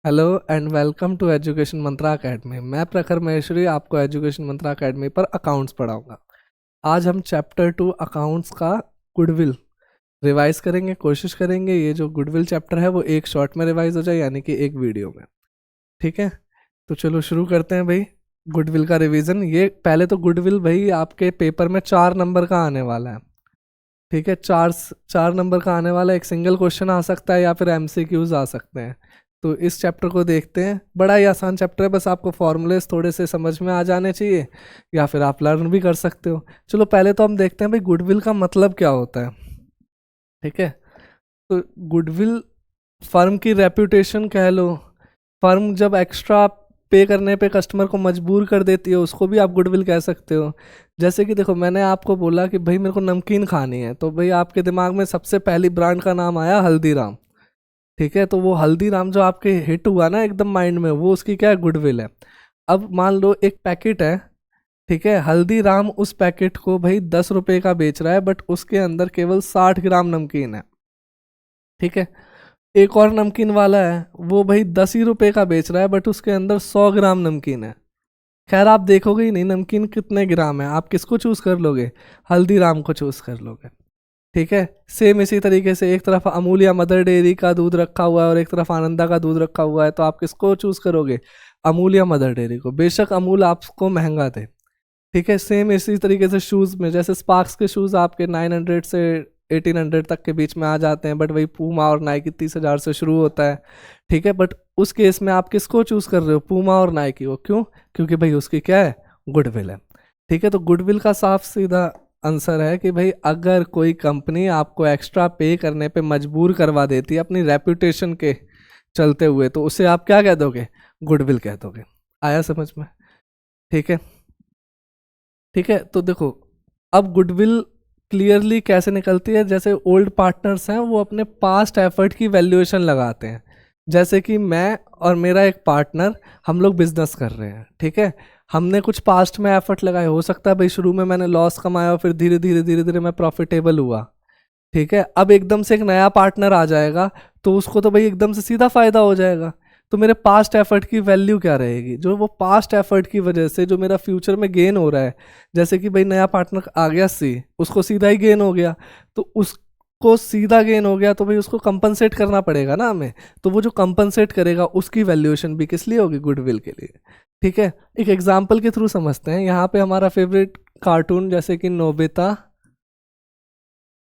Hello and welcome to education Mantra academy. मैं प्रखर महेश्वरी आपको education Mantra academy पर अकाउंट्स पढ़ाऊंगा। आज हम चैप्टर 2 अकाउंट्स का गुडविल रिवाइज करेंगे, कोशिश करेंगे ये जो गुडविल चैप्टर है वो एक शॉर्ट में रिवाइज हो जाए, यानी कि एक वीडियो में। ठीक है, तो चलो शुरू करते हैं भाई गुडविल का रिवीजन। ये पहले तो गुडविल भाई आपके पेपर में 4 नंबर का आने वाला है। ठीक है, चार नंबर का आने वाला है। एक सिंगल क्वेश्चन आ सकता है या फिर एमसीक्यूज आ सकते हैं। तो इस चैप्टर को देखते हैं। बड़ा ही आसान चैप्टर है, बस आपको फॉर्मूलेस थोड़े से समझ में आ जाने चाहिए या फिर आप लर्न भी कर सकते हो। चलो पहले तो हम देखते हैं भाई गुडविल का मतलब क्या होता है। ठीक है, तो गुडविल फर्म की रेपुटेशन कह लो। फर्म जब एक्स्ट्रा पे करने पे कस्टमर को मजबूर कर देती है उसको भी आप गुडविल कह सकते हो। जैसे कि देखो, मैंने आपको बोला कि भाई मेरे को नमकीन खानी है, तो भाई आपके दिमाग में सबसे पहली ब्रांड का नाम आया हल्दीराम। ठीक है, तो वो हल्दीराम जो आपके हिट हुआ ना एकदम माइंड में, वो उसकी क्या है, गुडविल है। अब मान लो एक पैकेट है, ठीक है, हल्दीराम उस पैकेट को भाई 10 रुपए का बेच रहा है, बट उसके अंदर केवल 60 ग्राम नमकीन है। ठीक है, एक और नमकीन वाला है, वो भाई 10 ही रुपए का बेच रहा है, बट उसके अंदर 100 ग्राम नमकीन है। खैर आप देखोगे ही नहीं नमकीन कितने ग्राम है, आप किसको चूज कर लोगे, हल्दीराम को चूज कर लोगे। ठीक है, सेम इसी तरीके से एक तरफ अमूल या मदर डेयरी का दूध रखा हुआ है और एक तरफ आनंदा का दूध रखा हुआ है, तो आप किसको चूज करोगे, अमूल या मदर डेयरी को। बेशक अमूल आपको महंगा दे। ठीक है, सेम इसी तरीके से शूज़ में, जैसे स्पार्क्स के शूज़ आपके 900 से 1800 तक के बीच में आ जाते हैं, बट वही पूमा और नाइकी 30,000 से शुरू होता है। ठीक है, बट उस केस में आप किसको चूज़ कर रहे हो, पूमा और नाइकी को। क्यों? क्योंकि भाई उसकी क्या है, गुडविल है। ठीक है, तो गुडविल का साफ सीधा आंसर है कि भाई अगर कोई कंपनी आपको एक्स्ट्रा पे करने पे मजबूर करवा देती है अपनी रेपुटेशन के चलते हुए, तो उसे आप क्या कह दोगे, गुडविल कह दोगे। आया समझ में? ठीक है। ठीक है, तो देखो, अब गुडविल क्लियरली कैसे निकलती है, जैसे ओल्ड पार्टनर्स हैं वो अपने पास्ट एफर्ट की वैल्यूएशन लगाते हैं। जैसे कि मैं और मेरा एक पार्टनर, हम लोग बिजनेस कर रहे हैं। ठीक है, हमने कुछ पास्ट में एफर्ट लगाए, हो सकता है भाई शुरू में मैंने लॉस कमाया और फिर धीरे धीरे मैं प्रॉफिटेबल हुआ। ठीक है, अब एकदम से एक नया पार्टनर आ जाएगा, तो उसको तो भाई एकदम से सीधा फायदा हो जाएगा। तो मेरे पास्ट एफर्ट की वैल्यू क्या रहेगी, जो वो पास्ट एफर्ट की वजह से जो मेरा फ्यूचर में गेन हो रहा है। जैसे कि भाई नया पार्टनर आ गया सी, उसको सीधा ही गेन हो गया, तो उसको सीधा गेन हो गया तो भाई उसको कंपनसेट करना पड़ेगा ना हमें। तो वो जो कंपनसेट करेगा उसकी वैल्यूएशन भी किस लिए होगी, गुडविल के लिए। ठीक है, एक एग्जाम्पल के थ्रू समझते हैं। यहाँ पे हमारा फेवरेट कार्टून जैसे कि नोबिता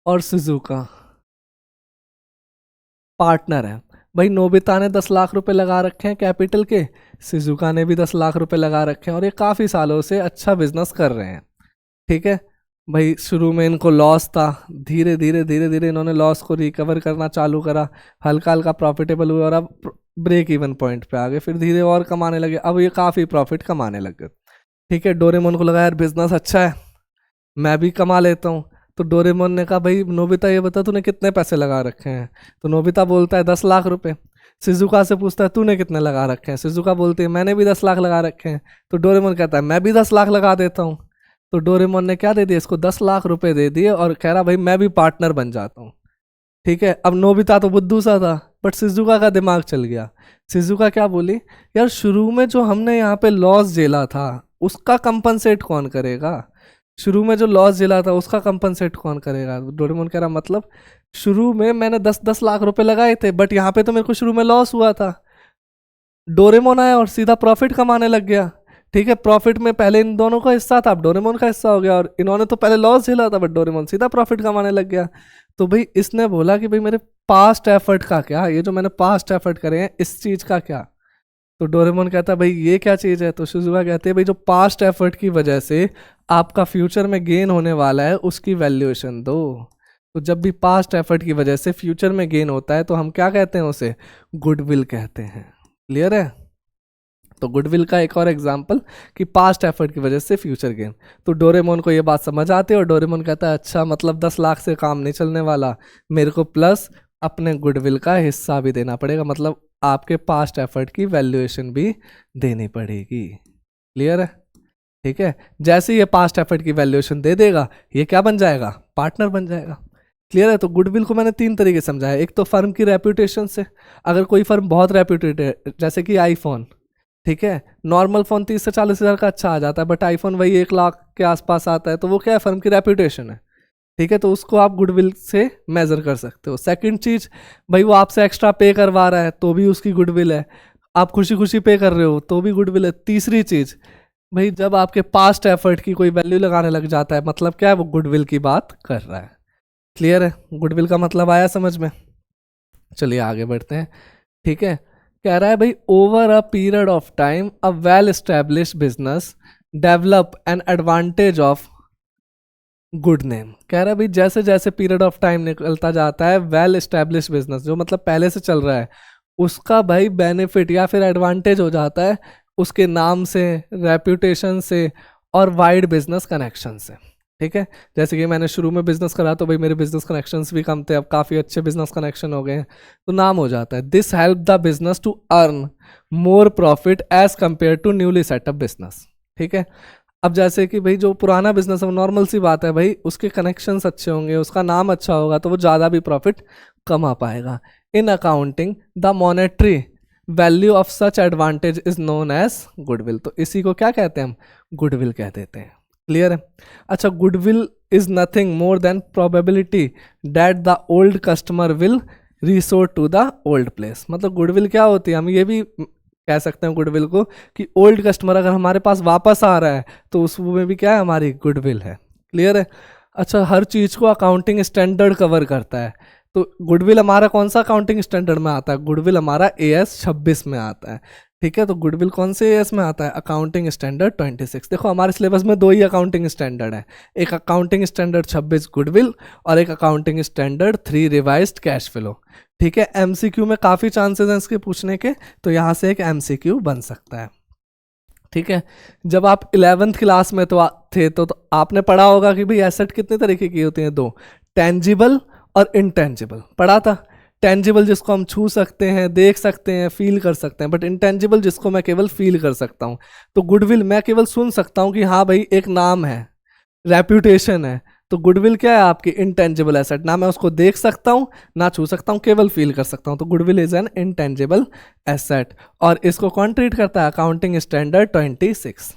और शिजुका पार्टनर है। भाई नोबिता ने 10 लाख रुपए लगा रखे हैं कैपिटल के, शिजुका ने भी 10 लाख रुपए लगा रखे हैं, और ये काफ़ी सालों से अच्छा बिजनेस कर रहे हैं। ठीक है, भाई शुरू में इनको लॉस था, धीरे धीरे इन्होंने लॉस को रिकवर करना चालू करा, हल्का हल्का प्रॉफिटेबल हुए और अब ब्रेक इवन पॉइंट पे आ गए, फिर धीरे और कमाने लगे, अब ये काफ़ी प्रॉफिट कमाने लगे। ठीक है, डोरेमोन को लगा यार बिजनेस अच्छा है, मैं भी कमा लेता हूँ। तो डोरेमोन ने कहा भाई नोबिता ये बता तूने कितने पैसे लगा रखे हैं। तो नोबिता बोलता है 10 लाख रुपए। शिजुका से पूछता है तूने कितने लगा रखे हैं। शिजुका बोलती है मैंने भी 10 लाख लगा रखे हैं। तो डोरेमोन कहता है मैं भी 10 लाख लगा देता हूँ। तो डोरेमोन ने क्या दे दिया, इसको 10 लाख रुपए दे दिए और कह रहा भाई मैं भी पार्टनर बन जाता हूँ। ठीक है, अब नोबिता तो बुद्धू सा था, बट शिजुका का दिमाग चल गया। शिजुका क्या बोली, यार शुरू में जो हमने यहाँ पे लॉस झेला था उसका कंपनसेट कौन करेगा, शुरू में जो लॉस झेला था उसका कंपनसेट कौन करेगा। डोरेमोन कह रहा मतलब शुरू में मैंने 10-10 लाख रुपए लगाए थे, बट यहाँ पे तो मेरे को शुरू में लॉस हुआ था। डोरेमोन आया और सीधा प्रॉफिट कमाने लग गया। ठीक है, प्रॉफिट में पहले इन दोनों का हिस्सा था, अब डोरेमोन का हिस्सा हो गया, और इन्होंने तो पहले लॉस झेला था, बट डोरेमोन सीधा प्रॉफिट कमाने लग गया। तो भाई इसने बोला कि भाई मेरे पास्ट एफर्ट का क्या, ये जो मैंने पास्ट एफर्ट करे हैं इस चीज का क्या। तो डोरेमोन कहता है भाई ये क्या चीज़ है। तो शिजुका कहते हैं भाई जो पास्ट एफर्ट की वजह से आपका फ्यूचर में गेन होने वाला है उसकी वैल्यूएशन दो। तो जब भी पास्ट एफर्ट की वजह से फ्यूचर में गेन होता है तो हम क्या कहते हैं, उसे गुडविल कहते हैं। क्लियर है? तो गुडविल का एक और एग्जांपल कि पास्ट एफर्ट की वजह से फ्यूचर गेन। तो डोरेमोन को ये बात समझ आती है और डोरेमोन कहता है अच्छा मतलब 10 लाख से काम नहीं चलने वाला, मेरे को प्लस अपने गुडविल का हिस्सा भी देना पड़ेगा, मतलब आपके पास्ट एफर्ट की वैल्यूएशन भी देनी पड़ेगी। क्लियर है? ठीक है, जैसे ही ये पास्ट एफर्ट की वैल्यूएशन दे देगा ये क्या बन जाएगा, पार्टनर बन जाएगा। क्लियर है? तो गुडविल को मैंने 3 तरीके से समझाया। एक तो फर्म की रेपुटेशन से, अगर कोई फर्म बहुत रेप्यूटेड है, जैसे कि आईफोन, ठीक है, नॉर्मल फ़ोन 30 से 40 हज़ार का अच्छा आ जाता है, बट आईफोन वही 1 लाख के आसपास आता है, तो वो क्या है, फर्म की रेपुटेशन है। ठीक है, तो उसको आप गुडविल से मेज़र कर सकते हो। सेकंड चीज़, भाई वो आपसे एक्स्ट्रा पे करवा रहा है तो भी उसकी गुडविल है, आप खुशी खुशी पे कर रहे हो तो भी गुडविल है। तीसरी चीज़, भाई जब आपके पास्ट एफर्ट की कोई वैल्यू लगाने लग जाता है, मतलब क्या है, वो गुडविल की बात कर रहा है। क्लियर है? गुडविल का मतलब आया समझ में? चलिए आगे बढ़ते हैं। ठीक है, कह रहा है भाई over a period of time a well establish business develop an advantage of good name. कह रहा है भाई जैसे जैसे पीरियड ऑफ टाइम निकलता जाता है, वेल एस्टेब्लिश बिजनेस जो मतलब पहले से चल रहा है, उसका भाई बेनिफिट या फिर एडवांटेज हो जाता है उसके नाम से, रेप्यूटेशन से और वाइड बिजनेस कनेक्शन से। ठीक है, जैसे कि मैंने शुरू में बिजनेस करा तो भाई मेरे बिजनेस कनेक्शंस भी कम थे, अब काफ़ी अच्छे बिजनेस कनेक्शन हो गए हैं, तो नाम हो जाता है। This help the business to earn more profit as compare to newly set up business. ठीक है, अब जैसे कि भाई जो पुराना बिजनेस है वो नॉर्मल सी बात है, भाई उसके कनेक्शंस अच्छे होंगे, उसका नाम अच्छा होगा, तो वो ज़्यादा भी प्रॉफिट कमा पाएगा। In accounting the monetary value of such advantage is known as goodwill. तो इसी को क्या कहते हैं हम? गुडविल कह देते हैं। क्लियर है? अच्छा, goodwill is nothing more than probability that the old customer will resort to the old place. मतलब गुडविल क्या होती है, हम ये भी कह सकते हैं गुडविल को कि ओल्ड कस्टमर अगर हमारे पास वापस आ रहा है तो उसमें भी क्या है, हमारी गुडविल है। क्लियर है? अच्छा, हर चीज़ को अकाउंटिंग स्टैंडर्ड कवर करता है। तो गुडविल हमारा कौन सा अकाउंटिंग स्टैंडर्ड में आता है? गुडविल हमारा AS 26 में आता है। ठीक है, तो गुडविल कौन से AS में आता है? Accounting standard 26। देखो हमारे सिलेबस में 2 ही अकाउंटिंग स्टैंडर्ड है, एक अकाउंटिंग स्टैंडर्ड 26 गुडविल और एक accounting standard 3 revised cash flow. ठीक है, MCQ में काफ़ी चांसेस हैं इसके पूछने के, तो यहाँ से एक MCQ बन सकता है। ठीक है, जब आप 11th क्लास में थे तो आपने पढ़ा होगा कि भाई एसेट कितने तरीके की होती हैं, 2, टेंजिबल और इनटेंजिबल। पढ़ा था? टेंजिबल जिसको हम छू सकते हैं, देख सकते हैं, फील कर सकते हैं, बट इनटेंजिबल जिसको मैं केवल फील कर सकता हूँ। तो गुडविल मैं केवल सुन सकता हूँ कि हाँ भाई एक नाम है, रेप्यूटेशन है। तो गुडविल क्या है? आपकी इनटेंजिबल एसेट, ना मैं उसको देख सकता हूँ ना छू सकता हूँ, केवल फील कर सकता हूँ। तो goodwill is an intangible asset और इसको कौन ट्रीट करता है? Accounting standard 26।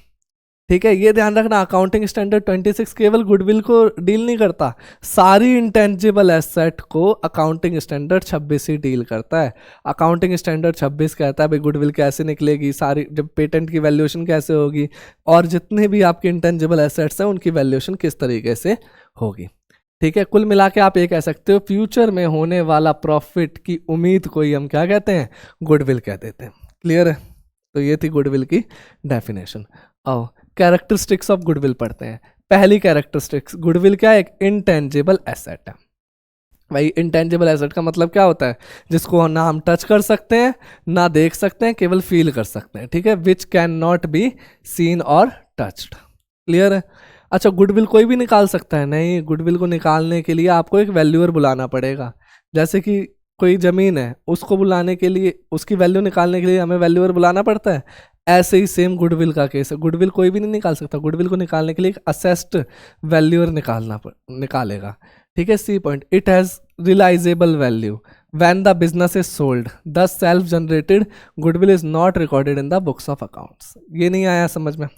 ठीक है, ये ध्यान रखना, अकाउंटिंग स्टैंडर्ड 26 केवल गुडविल को डील नहीं करता, सारी इंटेंजिबल एसेट को अकाउंटिंग स्टैंडर्ड 26 ही डील करता है। अकाउंटिंग स्टैंडर्ड 26 कहता है भाई गुडविल कैसे निकलेगी, सारी जब पेटेंट की वैल्यूएशन कैसे होगी और जितने भी आपके इंटेंजिबल एसेट्स हैं उनकी वैल्यूएशन किस तरीके से होगी। ठीक है, कुल मिला के आप ये कह सकते हो फ्यूचर में होने वाला प्रॉफिट की उम्मीद को ही हम क्या कहते हैं? गुडविल कह देते हैं। क्लियर है? तो ये थी गुडविल की डेफिनेशन। आओ कैरेक्टरिस्टिक्स ऑफ गुडविल पढ़ते हैं। पहली कैरेक्टरिस्टिक्स, गुडविल क्या है? एक इनटेंजिबल एसेट है। भाई इंटेंजिबल एसेट का मतलब क्या होता है? जिसको ना हम टच कर सकते हैं ना देख सकते हैं, केवल फील कर सकते हैं। ठीक है, which can not be seen और टच्ड। क्लियर है? अच्छा, गुडविल कोई भी निकाल सकता है? नहीं, गुडविल को निकालने के लिए आपको एक वैल्यूअर बुलाना पड़ेगा। जैसे कि कोई ज़मीन है, उसको बुलाने के लिए, उसकी वैल्यू निकालने के लिए हमें वैल्यूअर बुलाना पड़ता है। ऐसे ही सेम गुडविल का केस है, गुडविल कोई भी नहीं निकाल सकता। गुडविल को निकालने के लिए एक असेस्ड वैल्यूअर निकालेगा। ठीक है, C point, it has realisable value when the business is sold, the self generated goodwill is not recorded in the books of accounts. ये नहीं आया समझ में?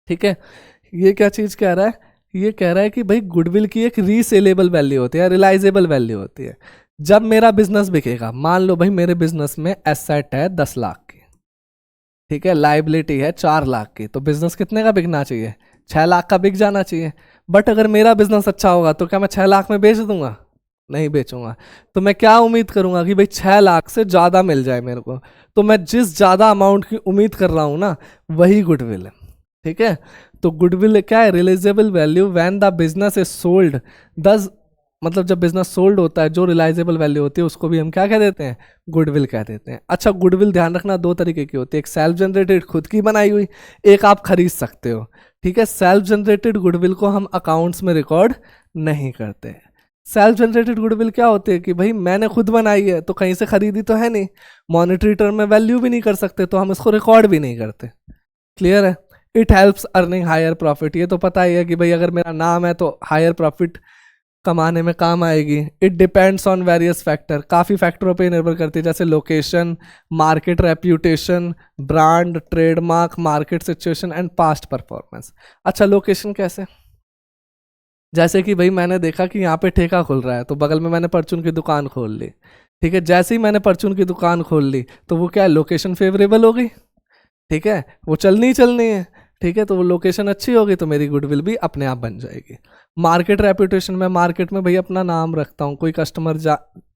ठीक है, ये क्या चीज़ कह रहा है? ये कह रहा है कि भाई गुडविल की एक रीसेलेबल वैल्यू होती है, रियलाइजेबल वैल्यू होती है। जब मेरा बिजनेस बिकेगा, मान लो भाई मेरे बिजनेस में एसेट है 10 लाख की, ठीक है, लाइबिलिटी है 4 लाख की, तो बिजनेस कितने का बिकना चाहिए? 6 लाख का बिक जाना चाहिए। बट अगर मेरा बिजनेस अच्छा होगा तो क्या मैं 6 लाख में बेच दूंगा? नहीं बेचूंगा। तो मैं क्या उम्मीद करूंगा कि भाई 6 लाख से ज़्यादा मिल जाए मेरे को। तो मैं जिस ज़्यादा अमाउंट की उम्मीद कर रहा हूँ ना, वही गुडविल है। ठीक है, तो गुडविल क्या है? Realisable value when the business is sold, दस मतलब जब बिजनेस सोल्ड होता है, जो रियलाइजेबल वैल्यू होती है उसको भी हम क्या कह देते हैं? गुडविल कह देते हैं। अच्छा, गुडविल ध्यान रखना 2 तरीके की होती है, एक सेल्फ जनरेटेड खुद की बनाई हुई, एक आप खरीद सकते हो। ठीक है, सेल्फ जनरेटेड गुडविल को हम अकाउंट्स में रिकॉर्ड नहीं करते। सेल्फ जनरेटेड गुडविल क्या होती है कि भाई मैंने खुद बनाई है तो कहीं से खरीदी तो है नहीं, मॉनेटरी टर्म में वैल्यू भी नहीं कर सकते, तो हम इसको रिकॉर्ड भी नहीं करते। क्लियर है? It helps earning higher profit, ये तो पता ही है कि भाई अगर मेरा नाम है तो हायर प्रॉफिट कमाने में काम आएगी। It depends on various factor, काफ़ी फैक्टरों पे निर्भर करती है, जैसे location, market reputation, brand, trademark, market situation and past performance. अच्छा, लोकेशन कैसे? जैसे कि भाई मैंने देखा कि यहाँ पे ठेका खुल रहा है, तो बगल में मैंने परचून की दुकान खोल ली। ठीक है, जैसे ही मैंने परचून की दुकान खोल ली तो वो क्या है, लोकेशन फेवरेबल हो गई। ठीक है, वो चलनी ही चलनी है। ठीक है, तो वो लोकेशन अच्छी होगी तो मेरी गुडविल भी अपने आप बन जाएगी। मार्केट रेपुटेशन, में मार्केट में भाई अपना नाम रखता हूँ, कोई कस्टमर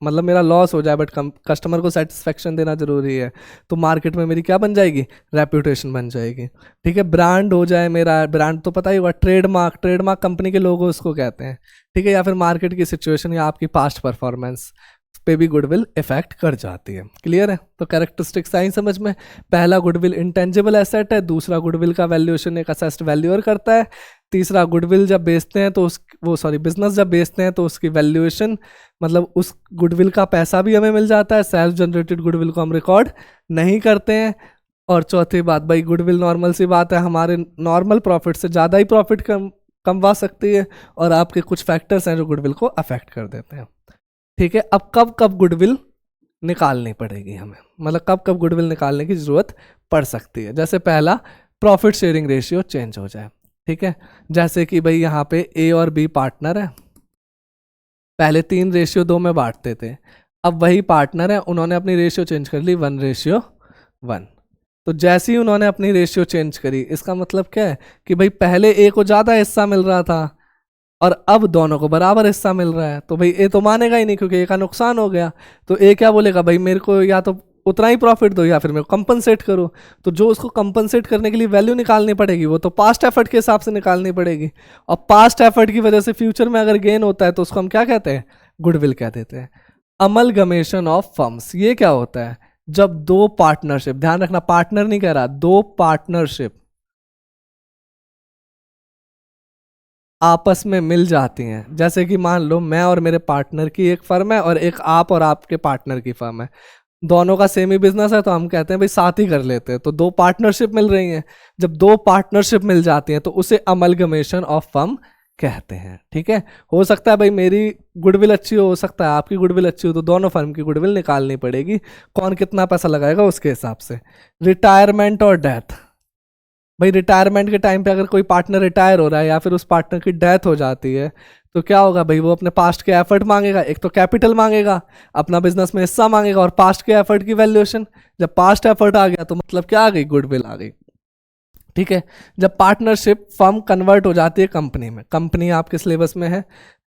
मतलब मेरा लॉस हो जाए बट कस्टमर को सेटिस्फेक्शन देना जरूरी है, तो मार्केट में मेरी क्या बन जाएगी, रेपुटेशन बन जाएगी। ठीक है, ब्रांड हो जाए मेरा, ब्रांड तो पता ही होगा, ट्रेडमार्क, ट्रेडमार्क कंपनी के लोगो उसको कहते हैं। ठीक है, या फिर मार्केट की सिचुएशन या आपकी पास्ट परफॉर्मेंस पे भी गुडविल इफेक्ट कर जाती है। क्लियर है? तो कैरेक्टरिस्टिक्स आई समझ में। पहला, गुडविल इंटेंजिबल एसेट है। दूसरा, गुडविल का वैल्यूएशन एक असेस्ड वैल्यूअर करता है। तीसरा, गुडविल जब बेचते हैं तो बिजनेस जब बेचते हैं तो उसकी वैल्यूएशन, मतलब उस गुडविल का पैसा भी हमें मिल जाता है। सेल्फ जनरेटेड गुडविल को हम रिकॉर्ड नहीं करते हैं। और चौथी बात, भाई गुडविल नॉर्मल सी बात है, हमारे नॉर्मल प्रॉफिट से ज़्यादा ही प्रॉफिट कमवा सकती है, और आपके कुछ फैक्टर्स हैं जो गुडविल को अफेक्ट कर देते हैं। ठीक है, अब कब कब गुडविल निकालनी पड़ेगी हमें, मतलब कब कब गुडविल निकालने की जरूरत पड़ सकती है। जैसे पहला, प्रॉफिट शेयरिंग रेशियो चेंज हो जाए। ठीक है, जैसे कि भाई यहाँ पे ए और बी पार्टनर है, पहले 3:2 में बांटते थे, अब वही पार्टनर है, उन्होंने अपनी रेशियो चेंज कर ली 1:1। तो जैसे ही उन्होंने अपनी रेशियो चेंज करी, इसका मतलब क्या है कि भाई पहले ए को ज़्यादा हिस्सा मिल रहा था और अब दोनों को बराबर हिस्सा मिल रहा है, तो भाई ए तो मानेगा ही नहीं क्योंकि ए का नुकसान हो गया। तो ए क्या बोलेगा, भाई मेरे को या तो उतना ही प्रॉफिट दो या फिर मेरे को कंपनसेट करो। तो जो उसको कंपनसेट करने के लिए वैल्यू निकालनी पड़ेगी वो तो पास्ट एफर्ट के हिसाब से निकालनी पड़ेगी, और पास्ट एफर्ट की वजह से फ्यूचर में अगर गेन होता है तो उसको हम क्या कहते हैं, गुडविल कह देते हैं। अमलगमेशन ऑफ फर्म्स, ये क्या होता है, जब दो पार्टनरशिप, ध्यान रखना पार्टनर नहीं कह रहा, दो पार्टनरशिप आपस में मिल जाती हैं। जैसे कि मान लो मैं और मेरे पार्टनर की एक फर्म है और एक आप और आपके पार्टनर की फर्म है, दोनों का सेम ही बिजनेस है, तो हम कहते हैं भाई साथ ही कर लेते हैं, तो दो पार्टनरशिप मिल रही हैं। जब दो पार्टनरशिप मिल जाती हैं तो उसे अमलगमेशन ऑफ फर्म कहते हैं। ठीक है, हो सकता है भाई मेरी गुडविल अच्छी हो सकता है आपकी गुडविल अच्छी हो, तो दोनों फर्म की गुडविल निकालनी पड़ेगी, कौन कितना पैसा लगाएगा उसके हिसाब से। रिटायरमेंट और डेथ, भाई रिटायरमेंट के टाइम पे अगर कोई पार्टनर रिटायर हो रहा है या फिर उस पार्टनर की डेथ हो जाती है तो क्या होगा भाई, वो अपने पास्ट के एफर्ट मांगेगा, एक तो कैपिटल मांगेगा, अपना बिजनेस में हिस्सा मांगेगा, और पास्ट के एफर्ट की वैल्यूएशन। जब पास्ट एफर्ट आ गया तो मतलब क्या आ गई, गुडविल आ गई। ठीक है, जब पार्टनरशिप फर्म कन्वर्ट हो जाती है कंपनी में, कंपनी आपके सिलेबस में है,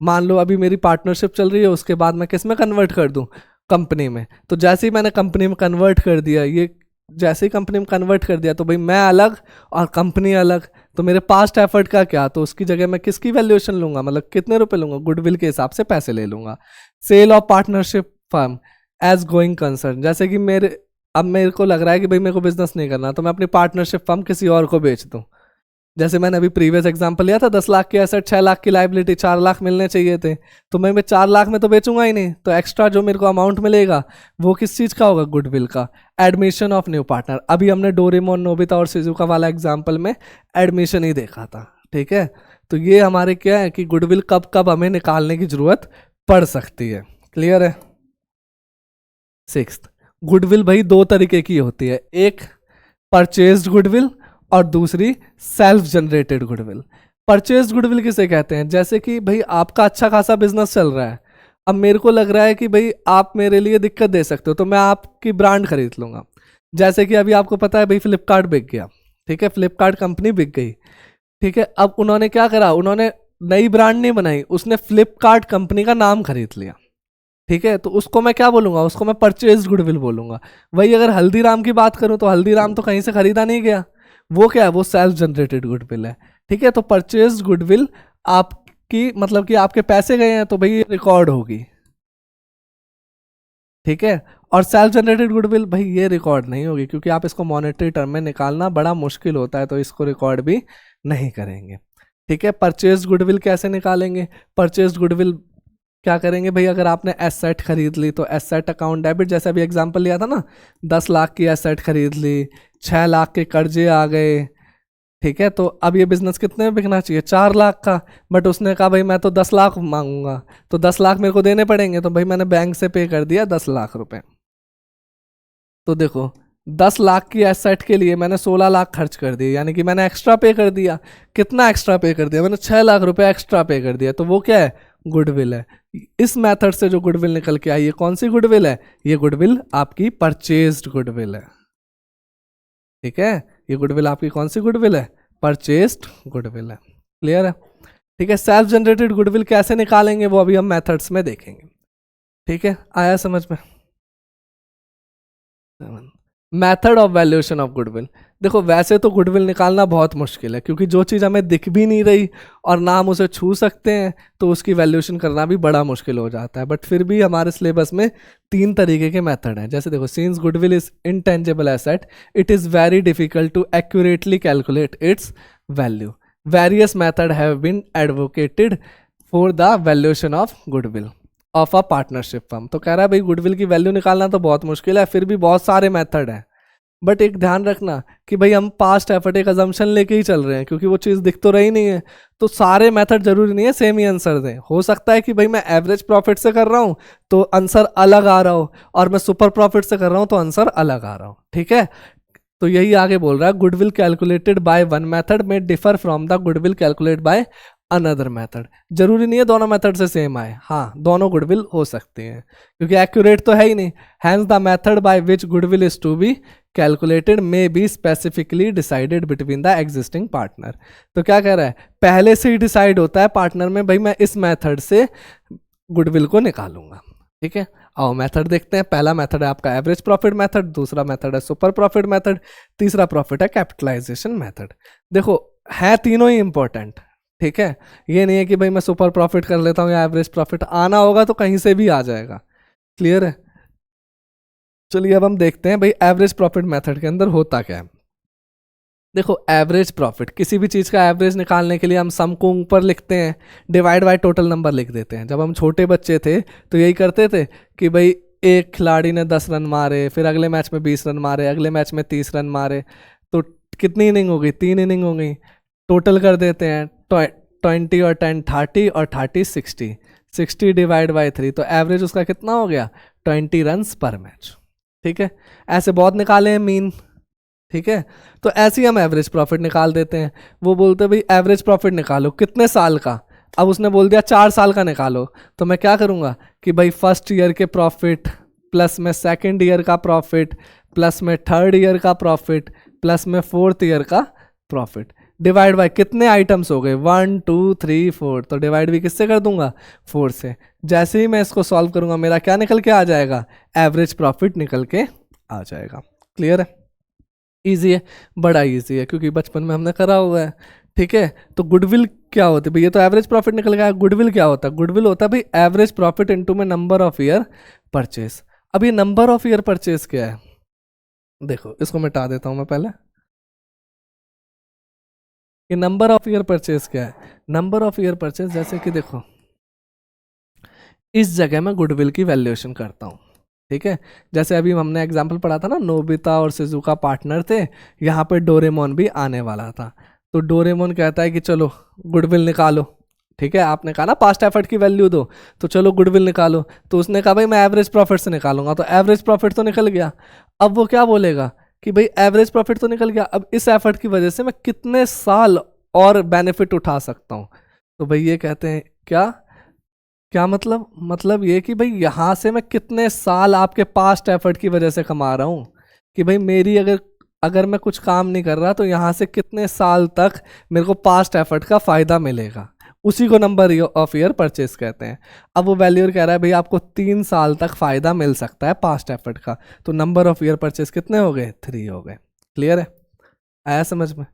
मान लो अभी मेरी पार्टनरशिप चल रही है, उसके बाद मैं किस में कन्वर्ट कर दूं, कंपनी में। तो जैसे ही मैंने कंपनी में कन्वर्ट कर दिया, ये जैसे ही कंपनी में कन्वर्ट कर दिया तो भाई मैं अलग और कंपनी अलग, तो मेरे पास्ट एफर्ट का क्या, तो उसकी जगह मैं किसकी वैल्यूएशन लूंगा, मतलब कितने रुपए लूंगा, गुडविल के हिसाब से पैसे ले लूंगा। Sale of partnership firm as going concern, जैसे कि मेरे को लग रहा है कि भाई मेरे को बिजनेस नहीं करना, तो मैं अपनी पार्टनरशिप फर्म किसी और को बेच दूं। जैसे मैंने अभी प्रीवियस एग्जांपल लिया था, 10 लाख की एसेट, 6 लाख की लाइबिलिटी, 4 लाख मिलने चाहिए थे, तो मैं 4 लाख में तो बेचूंगा ही नहीं, तो एक्स्ट्रा जो मेरे को अमाउंट मिलेगा वो किस चीज़ का होगा, गुडविल का। एडमिशन ऑफ न्यू पार्टनर, अभी हमने डोरेमोन, नोबिता और शिजुका वाला एग्जाम्पल में एडमिशन ही देखा था। ठीक है, तो ये हमारे क्या है कि गुडविल कब कब हमें निकालने की जरूरत पड़ सकती है। क्लियर है? 6, गुडविल भाई दो तरीके की होती है, एक परचेज्ड गुडविल और दूसरी self generated goodwill. Purchased goodwill किसे कहते हैं, जैसे कि भाई आपका अच्छा खासा बिजनेस चल रहा है, अब मेरे को लग रहा है कि भाई आप मेरे लिए दिक्कत दे सकते हो, तो मैं आपकी ब्रांड खरीद लूंगा। जैसे कि अभी आपको पता है भाई फ्लिपकार्ट बिक गया, ठीक है, फ्लिपकार्ट कंपनी बिक गई। ठीक है, अब उन्होंने क्या करा, उन्होंने नई ब्रांड नहीं बनाई, उसने फ्लिपकार्ट कंपनी का नाम खरीद लिया। ठीक है, तो उसको मैं क्या बोलूंगा, उसको मैं परचेज गुडविल बोलूंगा। वही अगर हल्दीराम की बात करूं तो हल्दीराम तो कहीं से खरीदा नहीं गया, वो क्या है, वो सेल्फ जनरेटेड गुडविल है। ठीक है, तो परचेज गुडविल आपकी, मतलब कि आपके पैसे गए हैं तो भाई ये रिकॉर्ड होगी। ठीक है, और सेल्फ जनरेटेड गुडविल भाई ये रिकॉर्ड नहीं होगी, क्योंकि आप इसको मॉनेटरी टर्म में निकालना बड़ा मुश्किल होता है, तो इसको रिकॉर्ड भी नहीं करेंगे। ठीक है, परचेज गुडविल कैसे निकालेंगे, परचेज गुडविल क्या करेंगे भाई, अगर आपने एसेट खरीद ली तो एसेट अकाउंट डेबिट, जैसे अभी एग्जांपल लिया था ना, 10 लाख की एसेट खरीद ली, 6 लाख के कर्जे आ गए, ठीक है, तो अब ये बिजनेस कितने में बिकना चाहिए, 4 लाख का, बट उसने कहा भाई मैं तो 10 लाख मांगूंगा, तो 10 लाख मेरे को देने पड़ेंगे, तो भाई मैंने बैंक से पे कर दिया 10 लाख रुपए। तो देखो 10 लाख की एसेट के लिए मैंने 16 लाख खर्च कर दिए, यानी कि मैंने एक्स्ट्रा पे कर दिया। कितना एक्स्ट्रा पे कर दिया, मैंने 6 लाख रुपए एक्स्ट्रा पे कर दिया, तो वो क्या है, गुडविल है। इस मेथड से जो गुडविल निकल के आई, ये कौन सी गुडविल है, ये गुडविल आपकी परचेज्ड गुडविल है। ठीक है, ये गुडविल आपकी कौन सी गुडविल है, परचेज्ड गुडविल है। क्लियर है। ठीक है, सेल्फ जनरेटेड गुडविल कैसे निकालेंगे वो अभी हम मेथड्स में देखेंगे। ठीक है, आया समझ में। Method of valuation of goodwill. देखो वैसे तो गुडविल निकालना बहुत मुश्किल है, क्योंकि जो चीज़ हमें दिख भी नहीं रही और ना हम उसे छू सकते हैं, तो उसकी वैल्यूएशन करना भी बड़ा मुश्किल हो जाता है। बट फिर भी हमारे सिलेबस में 3 तरीके के मेथड हैं। जैसे देखो, since goodwill is intangible asset, it is very difficult to accurately calculate its value. Various method have been advocated for the valuation of goodwill of a partnership firm. तो कह रहा है भाई गुडविल की वैल्यू निकालना तो बहुत मुश्किल है, फिर भी बहुत सारे मेथड हैं। बट एक ध्यान रखना कि भाई हम पास्ट एफर्ट एक अजम्पशन लेके ही चल रहे हैं, क्योंकि वो चीज़ दिख तो रही नहीं है, तो सारे मेथड जरूरी नहीं है सेम ही आंसर दें। हो सकता है कि भाई मैं एवरेज प्रॉफिट से कर रहा हूँ तो आंसर अलग आ रहा हो, और मैं सुपर प्रॉफिट से कर रहा हूँ तो आंसर अलग आ रहा हो। ठीक है, तो यही आगे बोल रहा है, goodwill calculated by one method में differ from the goodwill calculate by another method. जरूरी नहीं है दोनों मेथड से सेम आए, हाँ दोनों गुडविल हो सकते हैं, क्योंकि एक्यूरेट तो है ही नहीं। Hence the method by which goodwill is to be calculated may be specifically decided between the existing partner. तो क्या कह रहा है, पहले से ही डिसाइड होता है पार्टनर में, भाई मैं इस मेथड से गुडविल को निकालूंगा। ठीक है, आओ मेथड देखते हैं। पहला मेथड है आपका एवरेज प्रॉफिट मेथड, दूसरा मेथड है सुपर प्रॉफिट मेथड, तीसरा प्रॉफिट है कैपिटलाइजेशन मेथड। देखो है तीनों ही इंपॉर्टेंट। ठीक है, ये नहीं है कि भाई मैं सुपर प्रॉफिट कर लेता हूँ या एवरेज प्रॉफिट, आना होगा तो कहीं से भी आ जाएगा। क्लियर है। चलिए अब हम देखते हैं भाई एवरेज प्रॉफिट मेथड के अंदर होता क्या है। देखो एवरेज प्रॉफिट, किसी भी चीज़ का एवरेज निकालने के लिए हम सम को ऊपर लिखते हैं, डिवाइड बाय टोटल नंबर लिख देते हैं। जब हम छोटे बच्चे थे तो यही करते थे कि भाई एक खिलाड़ी ने 10 रन मारे, फिर अगले मैच में 20 रन मारे, अगले मैच में 30 रन मारे, तो कितनी इनिंग हो गई, 3 इनिंग हो गई। टोटल कर देते हैं, 20 और 10 30 और 30 60, 60 डिवाइड बाई 3, तो एवरेज उसका कितना हो गया, 20 रन पर मैच। ठीक है, ऐसे बहुत निकाले हैं मीन। ठीक है, तो ऐसे ही हम एवरेज प्रॉफिट निकाल देते हैं। वो बोलते हैं भाई एवरेज प्रॉफिट निकालो कितने साल का, अब उसने बोल दिया 4 साल का निकालो, तो मैं क्या करूँगा कि भाई फर्स्ट ईयर के प्रॉफिट प्लस में सेकेंड ईयर का प्रॉफिट प्लस में थर्ड ईयर का प्रॉफिट प्लस में फोर्थ ईयर का प्रॉफिट डिवाइड बाय कितने आइटम्स हो गए, 1 2 3 4, तो डिवाइड भी किससे कर दूंगा, 4 से। जैसे ही मैं इसको सॉल्व करूंगा मेरा क्या निकल के आ जाएगा, एवरेज प्रॉफिट निकल के आ जाएगा। क्लियर है, ईजी है, बड़ा ईजी है, क्योंकि बचपन में हमने करा हुआ है। ठीक है, तो गुडविल क्या होती है भाई, ये तो एवरेज प्रॉफिट निकल गया। गुडविल क्या होता है, गुडविल होता है भाई एवरेज प्रॉफिट इनटू में नंबर ऑफ ईयर परचेज। अब ये नंबर ऑफ ईयर परचेज क्या है, देखो इसको मिटा देता हूं मैं पहले। ये नंबर ऑफ ईयर परचेज क्या है, नंबर ऑफ ईयर परचेज, जैसे कि देखो इस जगह मैं गुडविल की वैल्यूएशन करता हूँ। ठीक है, जैसे अभी हमने एग्जांपल पढ़ा था ना, नोबिता और शिजुका पार्टनर थे, यहाँ पे डोरेमोन भी आने वाला था। तो डोरेमोन कहता है कि चलो गुडविल निकालो। ठीक है, आपने कहा ना पास्ट एफर्ट की वैल्यू दो, तो चलो गुडविल निकालो। तो उसने कहा भाई मैं एवरेज प्रॉफिट से निकालूंगा, तो एवरेज प्रॉफिट तो निकल गया। अब वो क्या बोलेगा कि भाई एवरेज प्रॉफिट तो निकल गया, अब इस एफर्ट की वजह से मैं कितने साल और बेनिफिट उठा सकता हूँ। तो भाई ये कहते हैं क्या क्या मतलब ये कि भाई यहाँ से मैं कितने साल आपके पास्ट एफर्ट की वजह से कमा रहा हूँ, कि भाई मेरी अगर मैं कुछ काम नहीं कर रहा तो यहाँ से कितने साल तक मेरे को पास्ट एफर्ट का फ़ायदा मिलेगा, उसी को नंबर ऑफ ईयर परचेज कहते हैं। अब वो वैल्यूअर कह रहा है भाई आपको 3 साल तक फ़ायदा मिल सकता है पास्ट एफर्ट का, तो नंबर ऑफ ईयर परचेज कितने हो गए, 3 हो गए। क्लियर है, आया समझ में।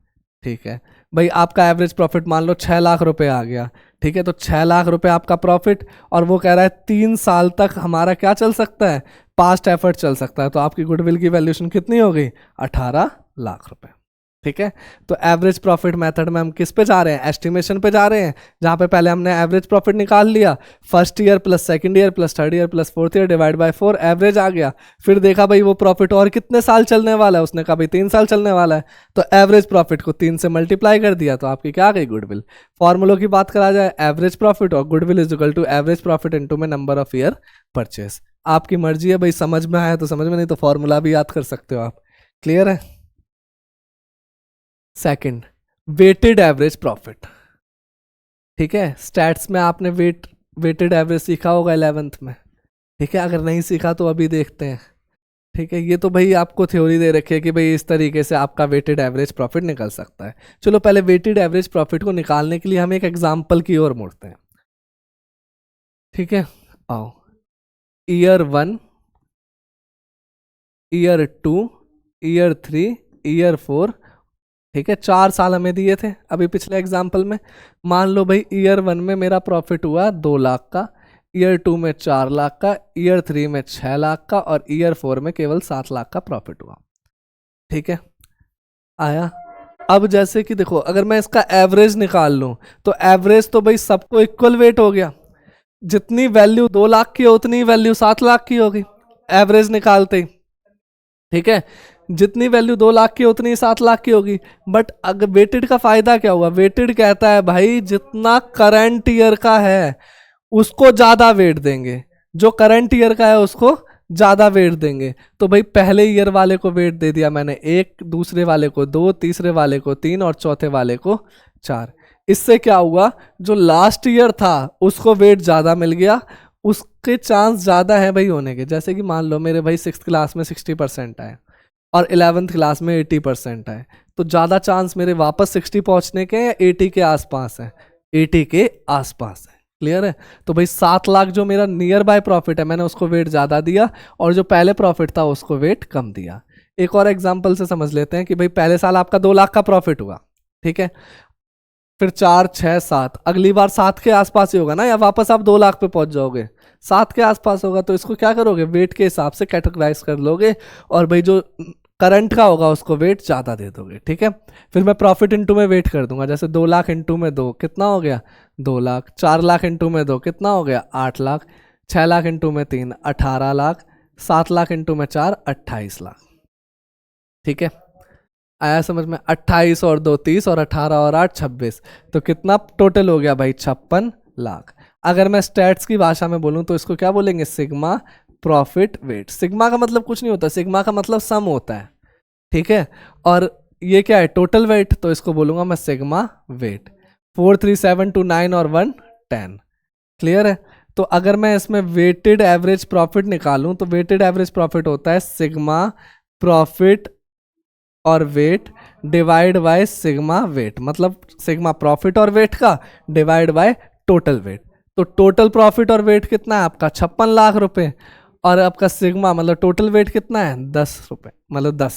ठीक है भाई, आपका एवरेज प्रॉफिट मान लो 6 लाख रुपए आ गया। ठीक है, तो 6 लाख रुपए आपका प्रॉफिट, और वो कह रहा है 3 साल तक हमारा क्या चल सकता है, पास्ट एफर्ट चल सकता है, तो आपकी गुडविल की वैल्यूएशन कितनी हो गई, 18 लाख रुपए। ठीक है। तो एवरेज प्रॉफिट मेथड में हम किस पे जा रहे हैं, एस्टिमेशन पे जा रहे हैं, जहां पे पहले हमने एवरेज प्रॉफिट निकाल लिया, first year plus second year plus third year plus fourth year divide by 4, average आ गया। फिर देखा भाई वो प्रॉफिट और कितने साल चलने वाला है, उसने कहा भाई 3 साल चलने वाला है, तो एवरेज प्रॉफिट को 3 से मल्टीप्लाई कर दिया, तो आपकी क्या आ गई, गुडविल। फॉर्मूलों की बात करा जाए, एवरेज प्रॉफिट और goodwill is equal to average profit into में नंबर ऑफ ईयर परचेस। आपकी मर्जी है भाई, समझ में आया तो समझ में, नहीं तो फॉर्मूला भी याद कर सकते हो आप। क्लियर है। Second, weighted average profit. ठीक है, स्टैट्स में आपने वेटेड एवरेज सीखा होगा 11th में। ठीक है, अगर नहीं सीखा तो अभी देखते हैं। ठीक है, ये तो भाई आपको थ्योरी दे रखी है कि भाई इस तरीके से आपका वेटेड एवरेज प्रॉफिट निकल सकता है। चलो पहले वेटेड एवरेज प्रॉफिट को निकालने के लिए हम एक एग्जांपल की ओर मुड़ते हैं। ठीक है, आओ, ईयर 1, ईयर 2, ईयर 3, ईयर 4। ठीक है, 4 साल हमें दिए थे अभी पिछले एग्जाम्पल में। मान लो भाई ईयर 1 में मेरा प्रॉफिट हुआ 2 लाख का, ईयर 2 में 4 लाख का, ईयर 3 में 6 लाख का, और ईयर 4 में केवल 7 लाख का प्रॉफिट हुआ। ठीक है, आया। अब जैसे कि देखो, अगर मैं इसका एवरेज निकाल लूं तो एवरेज तो भाई सबको इक्वल वेट हो गया, जितनी वैल्यू 2 लाख की हो उतनी वैल्यू 7 लाख की होगी एवरेज निकालते ही। ठीक है, जितनी वैल्यू 2 लाख की उतनी 7 लाख की होगी। बट अगर वेटेड का फायदा क्या हुआ, वेटेड कहता है भाई जितना करंट ईयर का है उसको ज्यादा वेट देंगे, जो करंट ईयर का है उसको ज्यादा वेट देंगे। तो भाई पहले ईयर वाले को वेट दे दिया मैंने 1, दूसरे वाले को 2, तीसरे वाले को 3 और चौथे वाले को 4। इससे क्या हुआ, जो लास्ट ईयर था उसको वेट ज्यादा मिल गया, उसके चांस ज्यादा है भाई होने के। जैसे कि मान लो मेरे भाई 6th क्लास में 60% आए और 11th क्लास में 80% आए, तो ज़्यादा चांस मेरे वापस 60 पहुंचने के या 80 के आसपास है, 80 के आसपास है। क्लियर है। तो भाई 7 लाख जो मेरा नियर बाय प्रॉफिट है मैंने उसको वेट ज़्यादा दिया, और जो पहले प्रॉफिट था उसको वेट कम दिया। एक और एग्जाम्पल से समझ लेते हैं कि भाई पहले साल आपका 2 लाख का प्रॉफिट हुआ। ठीक है, फिर 4, 6, 7, अगली बार 7 के आसपास ही होगा ना, या वापस आप 2 लाख पे पहुंच जाओगे, 7 के आसपास होगा। तो इसको क्या करोगे, वेट के हिसाब से कैटेगराइज कर लोगे, और भाई जो करंट का होगा उसको वेट ज़्यादा दे दोगे। ठीक है, फिर मैं प्रॉफिट इंटू में वेट कर दूंगा, जैसे 2 लाख इंटू में 2 कितना हो गया, 2 लाख, 4 लाख इंटू में 2 कितना हो गया, 8 लाख, 6 लाख इंटू में 3 18 लाख, 7 लाख इंटू में 4 28 लाख। ठीक है, आया समझ में। 28 और 2 30 और 18 और 8 26, तो कितना टोटल हो गया भाई, 56 लाख। अगर मैं स्टैट्स की भाषा में बोलूं तो इसको क्या बोलेंगे, सिग्मा प्रॉफिट वेट। सिग्मा का मतलब कुछ नहीं होता, सिग्मा का मतलब सम होता है। ठीक है, और ये क्या है, टोटल वेट, तो इसको बोलूंगा मैं सिग्मा वेट। 4 3 7 2 9 और 1 10। क्लियर है। तो अगर मैं इसमें वेटेड एवरेज प्रॉफिट निकालूं तो वेटेड एवरेज प्रॉफिट होता है सिग्मा प्रॉफिट और weight divide by sigma weight, मतलब सिग्मा प्रॉफिट और वेट का डिवाइड बाय टोटल वेट। तो टोटल प्रॉफिट और वेट कितना है आपका, 56 लाख रुपए, और आपका सिग्मा मतलब टोटल वेट कितना है, 10 रुपए, मतलब 10,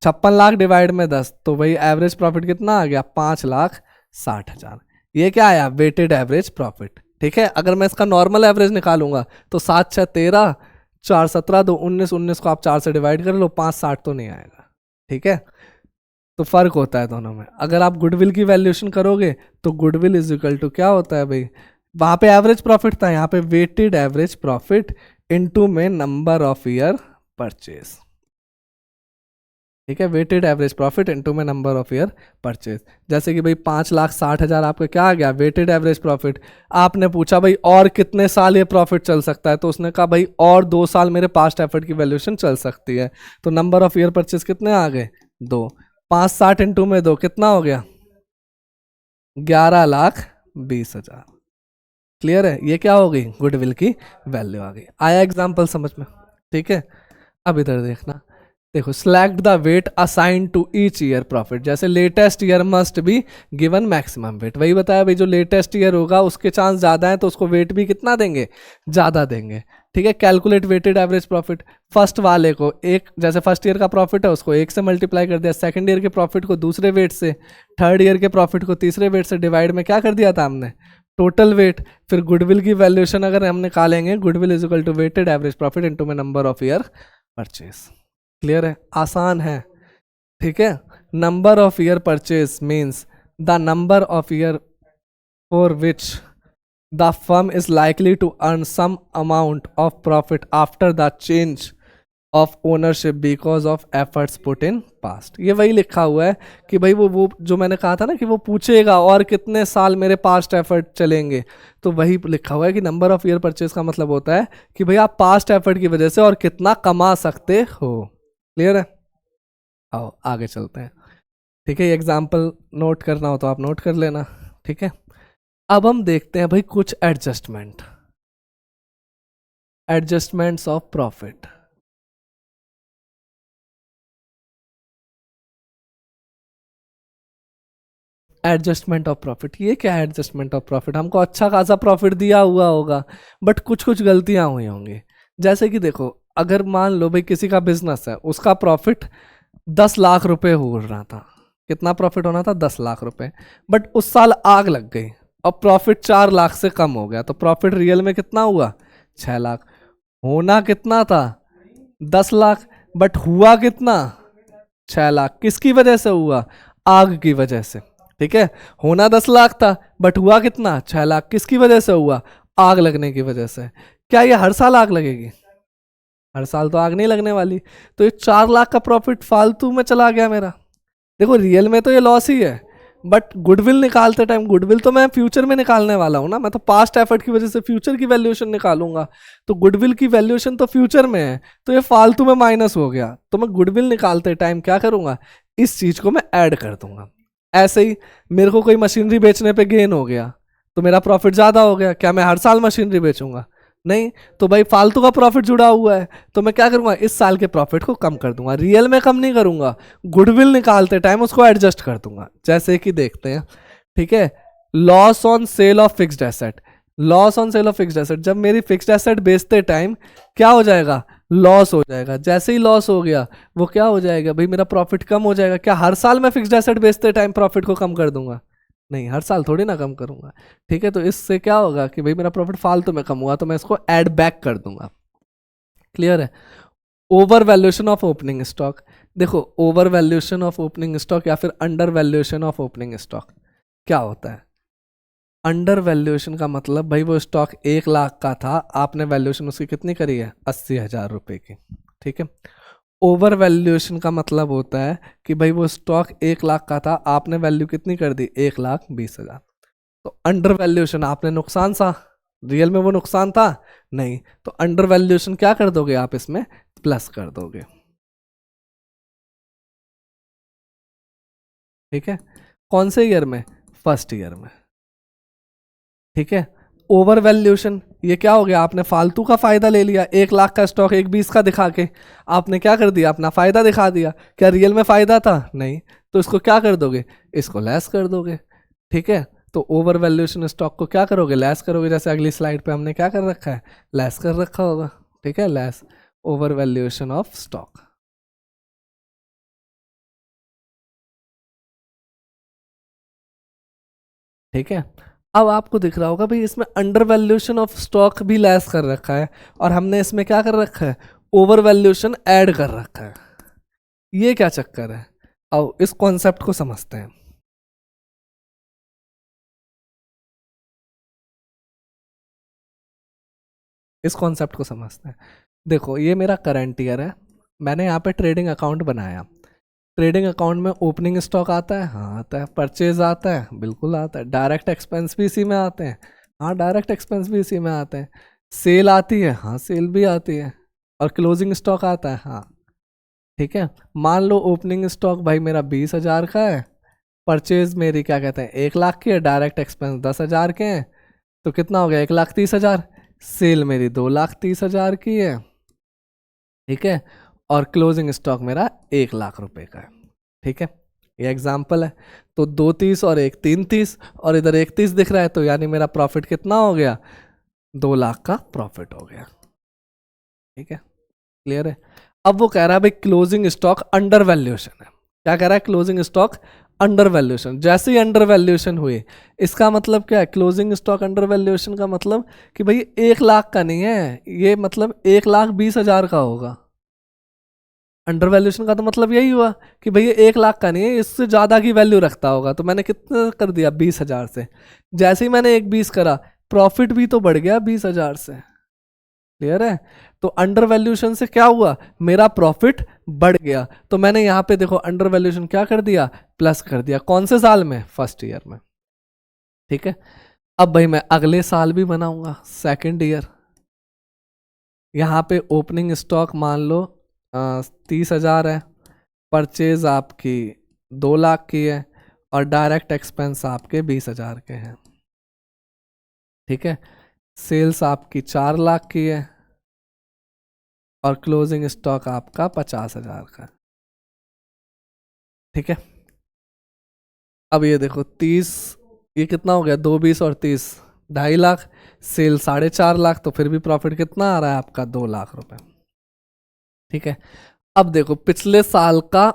56 लाख डिवाइड में 10, तो भाई एवरेज प्रॉफिट कितना आ गया, 5,60,000। ये क्या आया, वेटेड एवरेज प्रॉफिट। ठीक है, अगर मैं इसका नॉर्मल एवरेज निकालूंगा तो 7 6 13, 4 17, 2 19, 19 को आप 4 से डिवाइड कर लो, 5,60 तो नहीं आएगा। ठीक है, तो फर्क होता है दोनों में। अगर आप गुडविल की वैल्यूएशन करोगे तो गुडविल इज इक्वल टू क्या होता है भाई, वहां पे एवरेज प्रॉफिट था, यहाँ पे वेटेड एवरेज प्रॉफिट इनटू में नंबर ऑफ ईयर परचेज। ठीक है, वेटेड एवरेज प्रॉफिट इनटू में नंबर ऑफ ईयर परचेज। जैसे कि भाई 5,60,000 आपका क्या आ गया, वेटेड एवरेज प्रॉफिट। आपने पूछा भाई और कितने साल ये प्रॉफिट चल सकता है, तो उसने कहा भाई और 2 साल मेरे पास्ट एफर्ट की वैल्यूएशन चल सकती है। तो नंबर ऑफ ईयर परचेज कितने आ गए, 2, 5,60 इंटू में 2 कितना हो गया, 11,20,000। क्लियर है, ये क्या हो गई, गुडविल की वैल्यू आ गई। आया एग्जाम्पल समझ में। ठीक है, अब इधर देखना, देखो, select the weight assign to each year profit. जैसे latest year must be given maximum weight, वही बताया भाई, जो लेटेस्ट ईयर होगा उसके चांस ज्यादा है तो उसको वेट भी कितना देंगे, ज्यादा देंगे। ठीक है, calculate weighted average profit. First वाले को एक, जैसे फर्स्ट ईयर का प्रॉफिट है उसको 1 से मल्टीप्लाई कर दिया, सेकंड ईयर के प्रॉफिट को दूसरे वेट से, थर्ड ईयर के प्रॉफिट को तीसरे वेट से डिवाइड में क्या कर दिया था हमने, टोटल वेट। फिर गुडविल की वैल्यूएशन अगर हम निकालेंगे, goodwill is equal to weighted average profit into में number of year purchase. Clear है, आसान है। ठीक है, number of year purchase means the number of year for which the firm is likely to earn some amount of profit after the change of ownership because of efforts put in past. ये वही लिखा हुआ है कि भाई वो जो मैंने कहा था ना कि वो पूछेगा और कितने साल मेरे पास्ट एफर्ट चलेंगे, तो वही लिखा हुआ है कि नंबर ऑफ ईयर परचेज का मतलब होता है कि भाई आप पास्ट एफर्ट की वजह से और कितना कमा सकते हो। क्लियर है? आओ आगे चलते हैं। ठीक है, एग्जाम्पल नोट करना हो तो आप नोट कर लेना। ठीक है, अब हम देखते हैं भाई कुछ adjustments of profit. Adjustment of profit, ये क्या है एडजस्टमेंट ऑफ प्रॉफिट? हमको अच्छा खासा प्रॉफिट दिया हुआ होगा बट कुछ कुछ गलतियां हुई होंगी। जैसे कि देखो, अगर मान लो भाई किसी का बिजनेस है, उसका प्रॉफिट 10 लाख रुपए हो रहा था। कितना प्रॉफिट होना था? 10 लाख रुपए। बट उस साल आग लग गई और प्रॉफिट 4 लाख से कम हो गया, तो प्रॉफिट रियल में कितना हुआ? 6 लाख। होना कितना था? 10 लाख, बट हुआ कितना? 6 लाख। किसकी वजह से हुआ? आग की वजह से। ठीक है, होना 10 लाख था बट हुआ कितना? 6 लाख। किसकी वजह से हुआ? आग लगने की वजह से। क्या ये हर साल आग लगेगी? हर साल तो आग नहीं लगने वाली। तो ये 4 लाख का प्रॉफिट फालतू में चला गया मेरा। देखो रियल में तो ये लॉस ही है, बट गुडविल निकालते टाइम, गुडविल तो मैं फ्यूचर में निकालने वाला हूं ना, मैं तो पास्ट एफर्ट की वजह से फ्यूचर की वैल्यूएशन निकालूंगा। तो गुडविल की वैल्यूएशन तो फ्यूचर में है, तो ये फालतू में माइनस हो गया। तो मैं गुडविल निकालते टाइम क्या करूंगा? इस चीज को मैं ऐड कर दूंगा। ऐसे ही मेरे को कोई मशीनरी बेचने पे गेन हो गया तो मेरा प्रॉफिट ज्यादा हो गया। क्या मैं हर साल मशीनरी बेचूंगा? नहीं। तो भाई फालतू का प्रॉफिट जुड़ा हुआ है, तो मैं क्या करूंगा? इस साल के प्रॉफिट को कम कर दूंगा। रियल में कम नहीं करूंगा, गुडविल निकालते टाइम उसको एडजस्ट कर दूंगा। जैसे कि देखते हैं। ठीक है, loss on sale of fixed asset. Loss on sale of fixed asset, जब मेरी फिक्स्ड एसेट बेचते टाइम क्या हो जाएगा? लॉस हो जाएगा। जैसे ही लॉस हो गया वो क्या हो जाएगा? भाई मेरा प्रॉफिट कम हो जाएगा। क्या हर साल मैं फिक्स्ड एसेट बेचते टाइम प्रॉफिट को कम कर दूंगा? नहीं, हर साल थोड़ी ना कम करूंगा। ठीक है, तो इससे क्या होगा कि भाई मेरा प्रॉफिट फालतू में कम हुआ तो मैं इसको ऐड बैक कर दूंगा। क्लियर है? Over valuation of opening stock. देखो, over valuation of opening stock या फिर under valuation of opening stock क्या होता है? अंडर वैल्यूएशन का मतलब भाई वो स्टॉक 1 लाख का था, आपने वैल्यूएशन उसकी कितनी करी है? 80,000 रुपए की। ठीक है। ओवर वैल्यूएशन का मतलब होता है कि भाई वो स्टॉक 1 लाख का था, आपने वैल्यू कितनी कर दी? 1,20,000। तो अंडर वैल्यूएशन आपने नुकसान सा, रियल में वो नुकसान था नहीं, तो अंडर वैल्यूएशन क्या कर दोगे आप? इसमें प्लस कर दोगे। ठीक है, कौन से ईयर में? फर्स्ट ईयर में। ठीक है, ओवर वैल्यूएशन ये क्या हो गया? आपने फालतू का फायदा ले लिया। 1 लाख का स्टॉक 1,20 का दिखा के आपने क्या कर दिया? अपना फायदा दिखा दिया। क्या रियल में फायदा था? नहीं। तो इसको क्या कर दोगे? इसको लेस कर दोगे। ठीक है, तो ओवर वैल्यूएशन स्टॉक को क्या करोगे? लेस करोगे। जैसे अगली स्लाइड पे हमने क्या कर रखा है? लेस कर रखा होगा। ठीक है, less over valuation of stock. ठीक है, अब आपको दिख रहा होगा भाई इसमें अंडर वैल्यूएशन ऑफ स्टॉक भी लेस कर रखा है और हमने इसमें क्या कर रखा है? ओवर वैल्यूएशन ऐड कर रखा है। ये क्या चक्कर है? अब इस कॉन्सेप्ट को समझते हैं। इस कॉन्सेप्ट को समझते हैं। देखो, ये मेरा करंट ईयर है, मैंने यहाँ पे ट्रेडिंग अकाउंट बनाया। ट्रेडिंग अकाउंट में ओपनिंग स्टॉक आता है, हाँ आता है। परचेज आता है, बिल्कुल आता है। डायरेक्ट एक्सपेंस भी इसी में आते हैं, हाँ डायरेक्ट एक्सपेंस भी इसी में आते हैं। सेल आती है, हाँ सेल भी आती है। और क्लोजिंग स्टॉक आता है, हाँ। ठीक है, मान लो ओपनिंग स्टॉक भाई मेरा 20,000 का है, परचेज मेरी क्या कहते हैं 1 लाख की है, डायरेक्ट एक्सपेंस 10,000 के हैं, तो कितना हो गया? 1,30,000। सेल मेरी 2,30,000 की है। ठीक है, और क्लोजिंग स्टॉक मेरा 1 लाख रुपए का है। ठीक है, ये एग्जाम्पल है। तो 2,30 और 1,33 और इधर 1,30 दिख रहा है, तो यानी मेरा प्रॉफिट कितना हो गया? 2 लाख का प्रॉफिट हो गया। ठीक है, क्लियर है? अब वो कह रहा है भाई क्लोजिंग स्टॉक अंडर वैल्यूएशन है। क्या कह रहा है? Closing stock under valuation. जैसे ही अंडर वैल्यूएशन हुई, इसका मतलब क्या है? क्लोजिंग स्टॉक अंडर वैल्यूएशन का मतलब कि भाई 1 लाख का नहीं है ये, मतलब 1,20,000 का होगा। अंडर वैल्यूएशन का तो मतलब यही हुआ कि भैया 1 लाख का नहीं है, इससे ज़्यादा की वैल्यू रखता होगा, तो मैंने कितना कर दिया 20,000 से। जैसे ही मैंने 1,20 करा, प्रॉफिट भी तो बढ़ गया 20,000 से। क्लियर है? तो अंडर वैल्यूएशन से क्या हुआ, मेरा प्रॉफिट बढ़ गया। तो मैंने यहाँ पे देखो अंडर वैल्यूएशन क्या कर दिया, प्लस कर दिया। कौन से साल में, फर्स्ट ईयर में। ठीक है, अब भाई मैं अगले साल भी बनाऊंगा, सेकेंड ईयर। यहाँ पे ओपनिंग स्टॉक मान लो 30,000 है, परचेज आपकी 2 लाख की है, और डायरेक्ट एक्सपेंस आपके 20,000 के हैं। ठीक है, सेल्स आपकी 4 लाख की है, और क्लोजिंग स्टॉक आपका 50,000 का। ठीक है, अब ये देखो 30, ये कितना हो गया, 2, 20 और 30, 2.5 लाख। सेल 4.5 लाख, तो फिर भी प्रॉफिट कितना आ रहा है आपका, 2 लाख रुपए। ठीक है, अब देखो पिछले साल का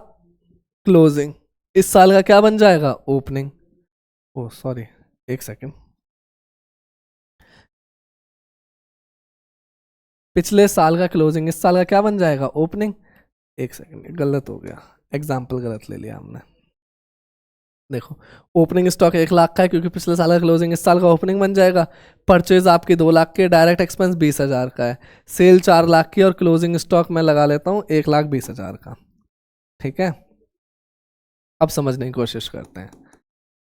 क्लोजिंग, इस साल का क्या बन जाएगा, ओपनिंग। ओ सॉरी, एक सेकेंड, पिछले साल का क्लोजिंग इस साल का क्या बन जाएगा, ओपनिंग। एक सेकेंड, गलत हो गया, एग्जाम्पल गलत ले लिया हमने। देखो ओपनिंग स्टॉक 1 लाख का है, क्योंकि पिछले साल का क्लोजिंग इस साल का ओपनिंग बन जाएगा। परचेज आपकी 2 लाख के, डायरेक्ट एक्सपेंस 20,000 का है, सेल 4 लाख की, और क्लोजिंग स्टॉक मैं लगा लेता हूँ 1,20,000 का। ठीक है, अब समझने की कोशिश करते हैं।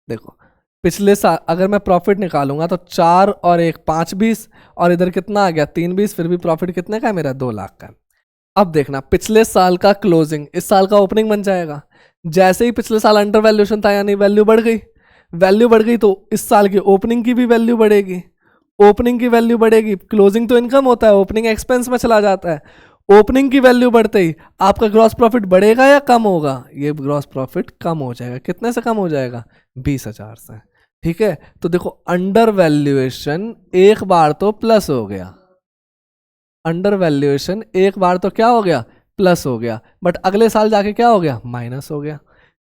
देखो पिछले साल अगर मैं प्रॉफिट निकालूंगा तो 4 और 1 5, 20, और इधर कितना आ गया 3, 20, फिर भी प्रॉफिट कितने का है मेरा, 2 लाख का। अब देखना पिछले साल का क्लोजिंग इस साल का ओपनिंग बन जाएगा। जैसे ही पिछले साल अंडर वैल्यूएशन था, यानी वैल्यू बढ़ गई, वैल्यू बढ़ गई, तो इस साल की ओपनिंग की भी वैल्यू बढ़ेगी, ओपनिंग की वैल्यू बढ़ेगी। क्लोजिंग तो इनकम होता है, ओपनिंग एक्सपेंस में चला जाता है। ओपनिंग की वैल्यू बढ़ते ही आपका ग्रॉस प्रॉफिट बढ़ेगा या कम होगा, ये ग्रॉस प्रॉफिट कम हो जाएगा। कितने से कम हो जाएगा, 20,000 से। ठीक है, तो देखो अंडर वैल्यूएशन एक बार तो प्लस हो गया, अंडर वैल्यूएशन एक बार तो क्या हो गया, प्लस हो गया, बट अगले साल जाके क्या हो गया, माइनस हो गया।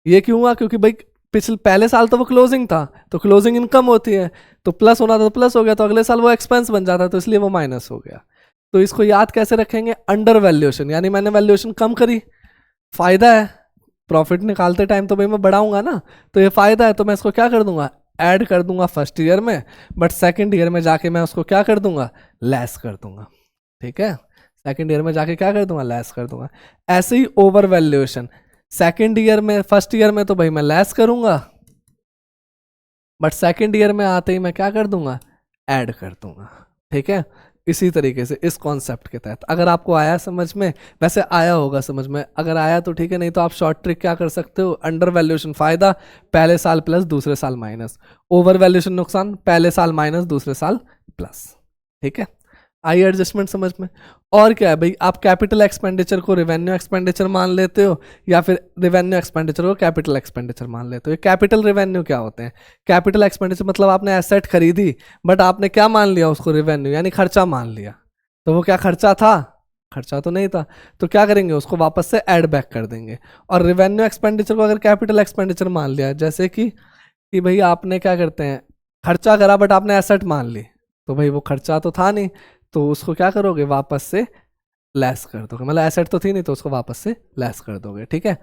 ये क्यों हुआ, क्योंकि भाई पिछले पहले साल तो वो क्लोजिंग था, तो क्लोजिंग इनकम होती है, तो प्लस होना था तो प्लस हो गया, तो अगले साल वो एक्सपेंस बन जाता है, तो इसलिए वो माइनस हो गया। तो इसको याद कैसे रखेंगे, अंडर वैल्यूएशन, यानी मैंने वैल्यूएशन कम करी, फायदा है, प्रॉफिट निकालते टाइम तो भाई मैं बढ़ाऊंगा ना, तो ये फायदा है, तो मैं इसको क्या कर दूंगा, ऐड कर दूंगा फर्स्ट ईयर में, बट सेकेंड ईयर में जाके मैं उसको क्या कर दूंगा, लेस कर दूंगा। ठीक है, सेकेंड ईयर में जाके क्या कर दूंगा, लेस कर दूंगा। ऐसे ही ओवर वैल्यूएशन, सेकेंड ईयर में, फर्स्ट ईयर में तो भाई मैं लेस करूंगा, बट सेकेंड ईयर में आते ही मैं क्या कर दूंगा, ऐड कर दूंगा। ठीक है, इसी तरीके से इस कॉन्सेप्ट के तहत अगर आपको आया समझ में, वैसे आया होगा समझ में, अगर आया तो ठीक है, नहीं तो आप शॉर्ट ट्रिक क्या कर सकते हो, अंडर वैल्यूएशन फायदा, पहले साल प्लस दूसरे साल माइनस, ओवर वैल्यूएशन नुकसान, पहले साल माइनस दूसरे साल प्लस। ठीक है, आई एडजस्टमेंट समझ में। और क्या है भाई, आप कैपिटल एक्सपेंडिचर को रेवेन्यू एक्सपेंडिचर मान लेते हो, या फिर रेवेन्यू एक्सपेंडिचर को कैपिटल एक्सपेंडिचर मान लेते हो। कैपिटल रेवेन्यू क्या होते हैं, कैपिटल एक्सपेंडिचर मतलब आपने एसेट खरीदी, बट आपने क्या मान लिया उसको, रेवेन्यू यानी खर्चा मान लिया, तो वो क्या खर्चा था, खर्चा तो नहीं था, तो क्या करेंगे उसको वापस से ऐड बैक कर देंगे। और रेवेन्यू एक्सपेंडिचर को अगर कैपिटल एक्सपेंडिचर मान लिया, जैसे कि भाई आपने क्या करते हैं, खर्चा करा बट आपने एसेट मान ली, तो भाई वो खर्चा तो था नहीं, तो उसको क्या करोगे, वापस से लेस कर दोगे, मतलब एसेट तो थी नहीं तो उसको वापस से लेस कर दोगे। ठीक है,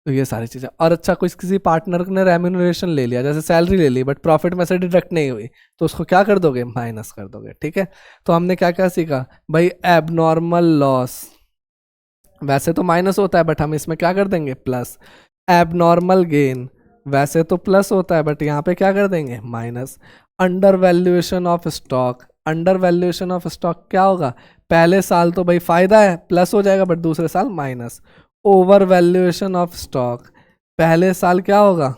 तो ये सारी चीज़ें। और अच्छा, कुछ किसी पार्टनर ने रेम्यूनरेशन ले लिया, जैसे सैलरी ले ली, बट प्रॉफिट में से डिडक्ट नहीं हुई, तो उसको क्या कर दोगे, माइनस कर दोगे। ठीक है, तो हमने क्या क्या सीखा भाई, एबनॉर्मल लॉस वैसे तो माइनस होता है, बट हम इसमें क्या कर देंगे, प्लस। एबनॉर्मल गेन वैसे तो प्लस होता है, बट यहाँ पे क्या कर देंगे, minus. Under valuation of stock, under valuation of stock क्या होगा, पहले साल तो भाई फायदा है, प्लस हो जाएगा, बट दूसरे साल minus. Over valuation of stock, पहले साल क्या होगा,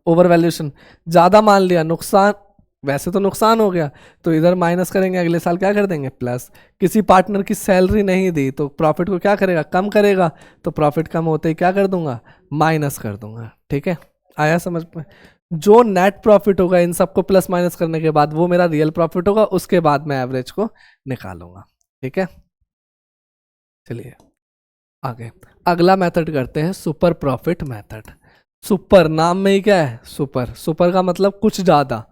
ओवर वैल्यूएशन ज़्यादा मान लिया, नुकसान, वैसे तो नुकसान हो गया, तो इधर माइनस करेंगे, अगले साल क्या कर देंगे, प्लस। किसी पार्टनर की सैलरी नहीं दी, तो प्रॉफिट को क्या करेगा, कम करेगा, तो प्रॉफिट कम होते ही क्या कर दूंगा, माइनस कर दूंगा। ठीक है, आया समझ में। जो नेट प्रॉफिट होगा इन सबको प्लस माइनस करने के बाद, वो मेरा रियल प्रॉफिट होगा, उसके बाद मैं एवरेज को निकालूंगा। ठीक है, चलिए आगे अगला मेथड करते हैं, सुपर प्रॉफिट मेथड। सुपर नाम में ही क्या है, सुपर, सुपर का मतलब कुछ ज़्यादा।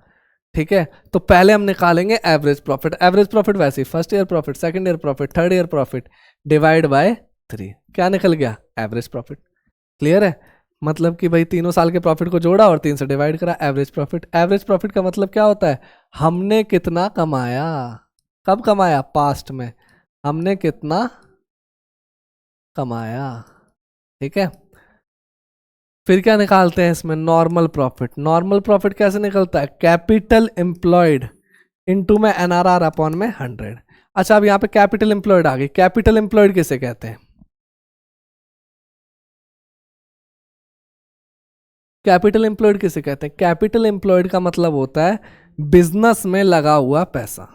ठीक है, तो पहले हम निकालेंगे एवरेज प्रॉफिट। एवरेज प्रॉफिट वैसे ही first year profit, second year profit, third year profit divide by 3। क्या निकल गया? Average profit. क्लियर है? मतलब कि भाई तीनों साल के प्रॉफिट को जोड़ा और 3 से डिवाइड करा, एवरेज प्रॉफिट। एवरेज प्रॉफिट का मतलब क्या होता है? हमने कितना कमाया। कब कमाया? पास्ट में। हमने कितना कमाया। ठीक है। फिर क्या निकालते हैं इसमें? Normal profit. नॉर्मल प्रॉफिट कैसे निकलता है? कैपिटल एम्प्लॉयड इनटू में एनआरआर अपॉन में 100। अच्छा, अब यहाँ पे कैपिटल एम्प्लॉयड आ गई। कैपिटल एम्प्लॉयड किसे कहते हैं? कैपिटल एम्प्लॉयड किसे कहते हैं? कैपिटल एम्प्लॉयड का मतलब होता है बिजनेस में लगा हुआ पैसा।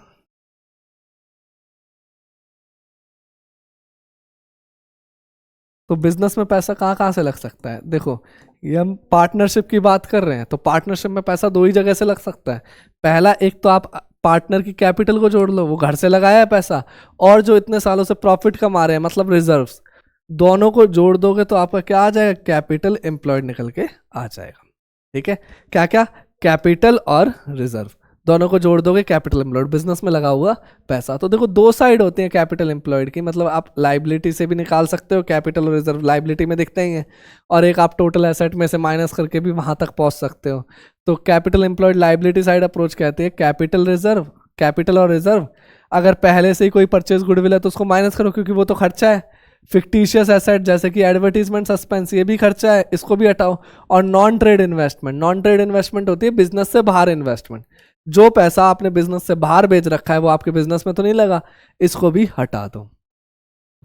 तो बिजनेस में पैसा कहाँ कहाँ से लग सकता है? देखो, ये हम पार्टनरशिप की बात कर रहे हैं, तो पार्टनरशिप में पैसा दो ही जगह से लग सकता है। पहला, एक तो आप पार्टनर की कैपिटल को जोड़ लो, वो घर से लगाया है पैसा, और जो इतने सालों से प्रॉफिट कमा रहे हैं मतलब रिजर्व्स, दोनों को जोड़ दोगे तो आपका क्या आ जाएगा? कैपिटल एम्प्लॉयड निकल के आ जाएगा। ठीक है। क्या क्या? कैपिटल और रिजर्व दोनों को जोड़ दोगे, कैपिटल एम्प्लॉयड, बिजनेस में लगा हुआ पैसा। तो देखो, दो साइड होती है कैपिटल एम्प्लॉयड की, मतलब आप लाइबिलिटी से भी निकाल सकते हो, कैपिटल और रिजर्व लाइबिलिटी में दिखते ही हैं, और एक आप टोटल एसेट में से माइनस करके भी वहां तक पहुंच सकते हो। तो capital employed liability side approach कहते हैं। कैपिटल रिजर्व, कैपिटल और रिजर्व, अगर पहले से ही कोई परचेज गुडविल है तो उसको माइनस करो, क्योंकि वो तो खर्चा है। फिक्टिशियस एसेट जैसे कि एडवर्टीजमेंट, सस्पेंस, ये भी खर्चा है, इसको भी हटाओ। और non trade investment, non trade investment होती है बिजनेस से बाहर इन्वेस्टमेंट। जो पैसा आपने बिजनेस से बाहर भेज रखा है वो आपके बिजनेस में तो नहीं लगा, इसको भी हटा दो।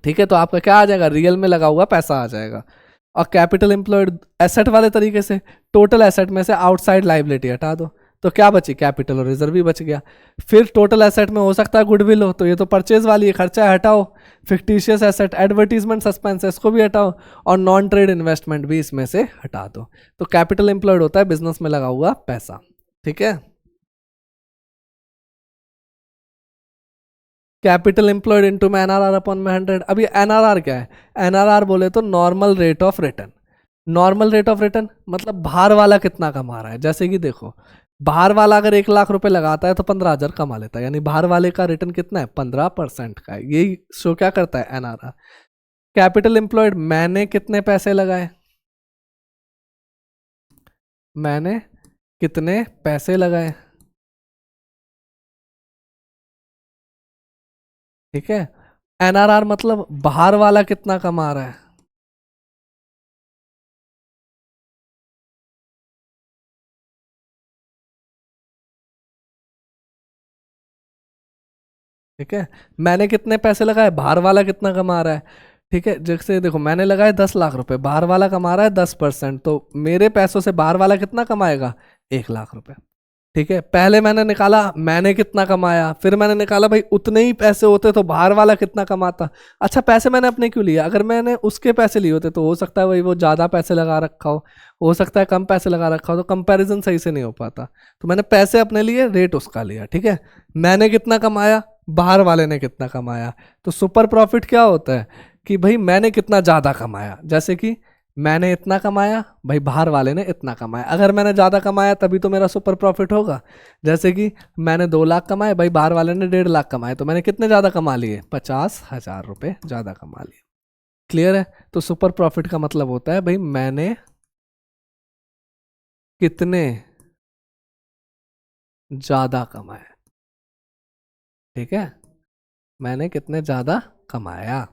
ठीक है। तो आपका क्या आ जाएगा? रियल में लगा हुआ पैसा आ जाएगा। और कैपिटल एम्प्लॉयड एसेट वाले तरीके से, टोटल एसेट में से आउटसाइड लाइबिलिटी हटा दो, तो क्या बची? कैपिटल और रिजर्व भी बच गया। फिर टोटल एसेट में हो सकता है गुडविल हो, तो ये तो परचेज वाली है, खर्चा है, हटाओ। फिक्टिशियस एसेट, एडवर्टीजमेंट, सस्पेंस, इसको भी हटाओ, और नॉन ट्रेड इन्वेस्टमेंट भी इसमें से हटा दो। तो कैपिटल एम्प्लॉयड होता है बिजनेस में लगा हुआ पैसा। ठीक है। कैपिटल एम्प्लॉयड इनटू में एनआरआर अपॉन में 100। अभी एनआरआर क्या है? एनआरआर बोले तो normal rate of return. Normal rate of return मतलब बाहर वाला कितना कमा रहा है। जैसे कि देखो, बाहर वाला अगर 1 लाख रुपए लगाता है तो 15,000 कमा लेता है, यानी बाहर वाले का रिटर्न कितना है? 15% का है। यही शो क्या करता है? एनआरआर। कैपिटल एम्प्लॉयड, मैंने कितने पैसे लगाए, मैंने कितने पैसे लगाए। ठीक है। एनआरआर मतलब बाहर वाला कितना कमा रहा है। ठीक है। मैंने कितने पैसे लगाए, बाहर वाला कितना कमा रहा है। ठीक है। जैसे देखो, मैंने लगाए 10 लाख रुपए, बाहर वाला कमा रहा है 10%, तो मेरे पैसों से बाहर वाला कितना कमाएगा? 1 लाख रुपए। ठीक है। पहले मैंने निकाला मैंने कितना कमाया, फिर मैंने निकाला भाई उतने ही पैसे होते तो बाहर वाला कितना कमाता। अच्छा, पैसे मैंने अपने क्यों लिए? अगर मैंने उसके पैसे लिए होते तो हो सकता है भाई वो ज़्यादा पैसे लगा रखा हो सकता है कम पैसे लगा रखा हो, तो कंपैरिजन सही से नहीं हो पाता। तो मैंने पैसे अपने लिए, रेट उसका लिया। ठीक है। मैंने कितना कमाया, बाहर वाले ने कितना कमाया। तो सुपर प्रॉफिट क्या होता है कि भाई मैंने कितना ज़्यादा कमाया। जैसे कि मैंने इतना कमाया, भाई बाहर वाले ने इतना कमाया। अगर मैंने ज़्यादा कमाया तभी तो मेरा सुपर प्रॉफिट होगा। जैसे कि मैंने 2 लाख कमाए, भाई बाहर वाले ने 1.5 लाख कमाए, तो मैंने कितने ज़्यादा कमा लिए? 50,000 रुपये ज़्यादा कमा लिए। क्लियर है? तो सुपर प्रॉफिट का मतलब होता है भाई मैंने कितने ज़्यादा कमाए। ठीक है। मैंने कितने ज़्यादा कमाया।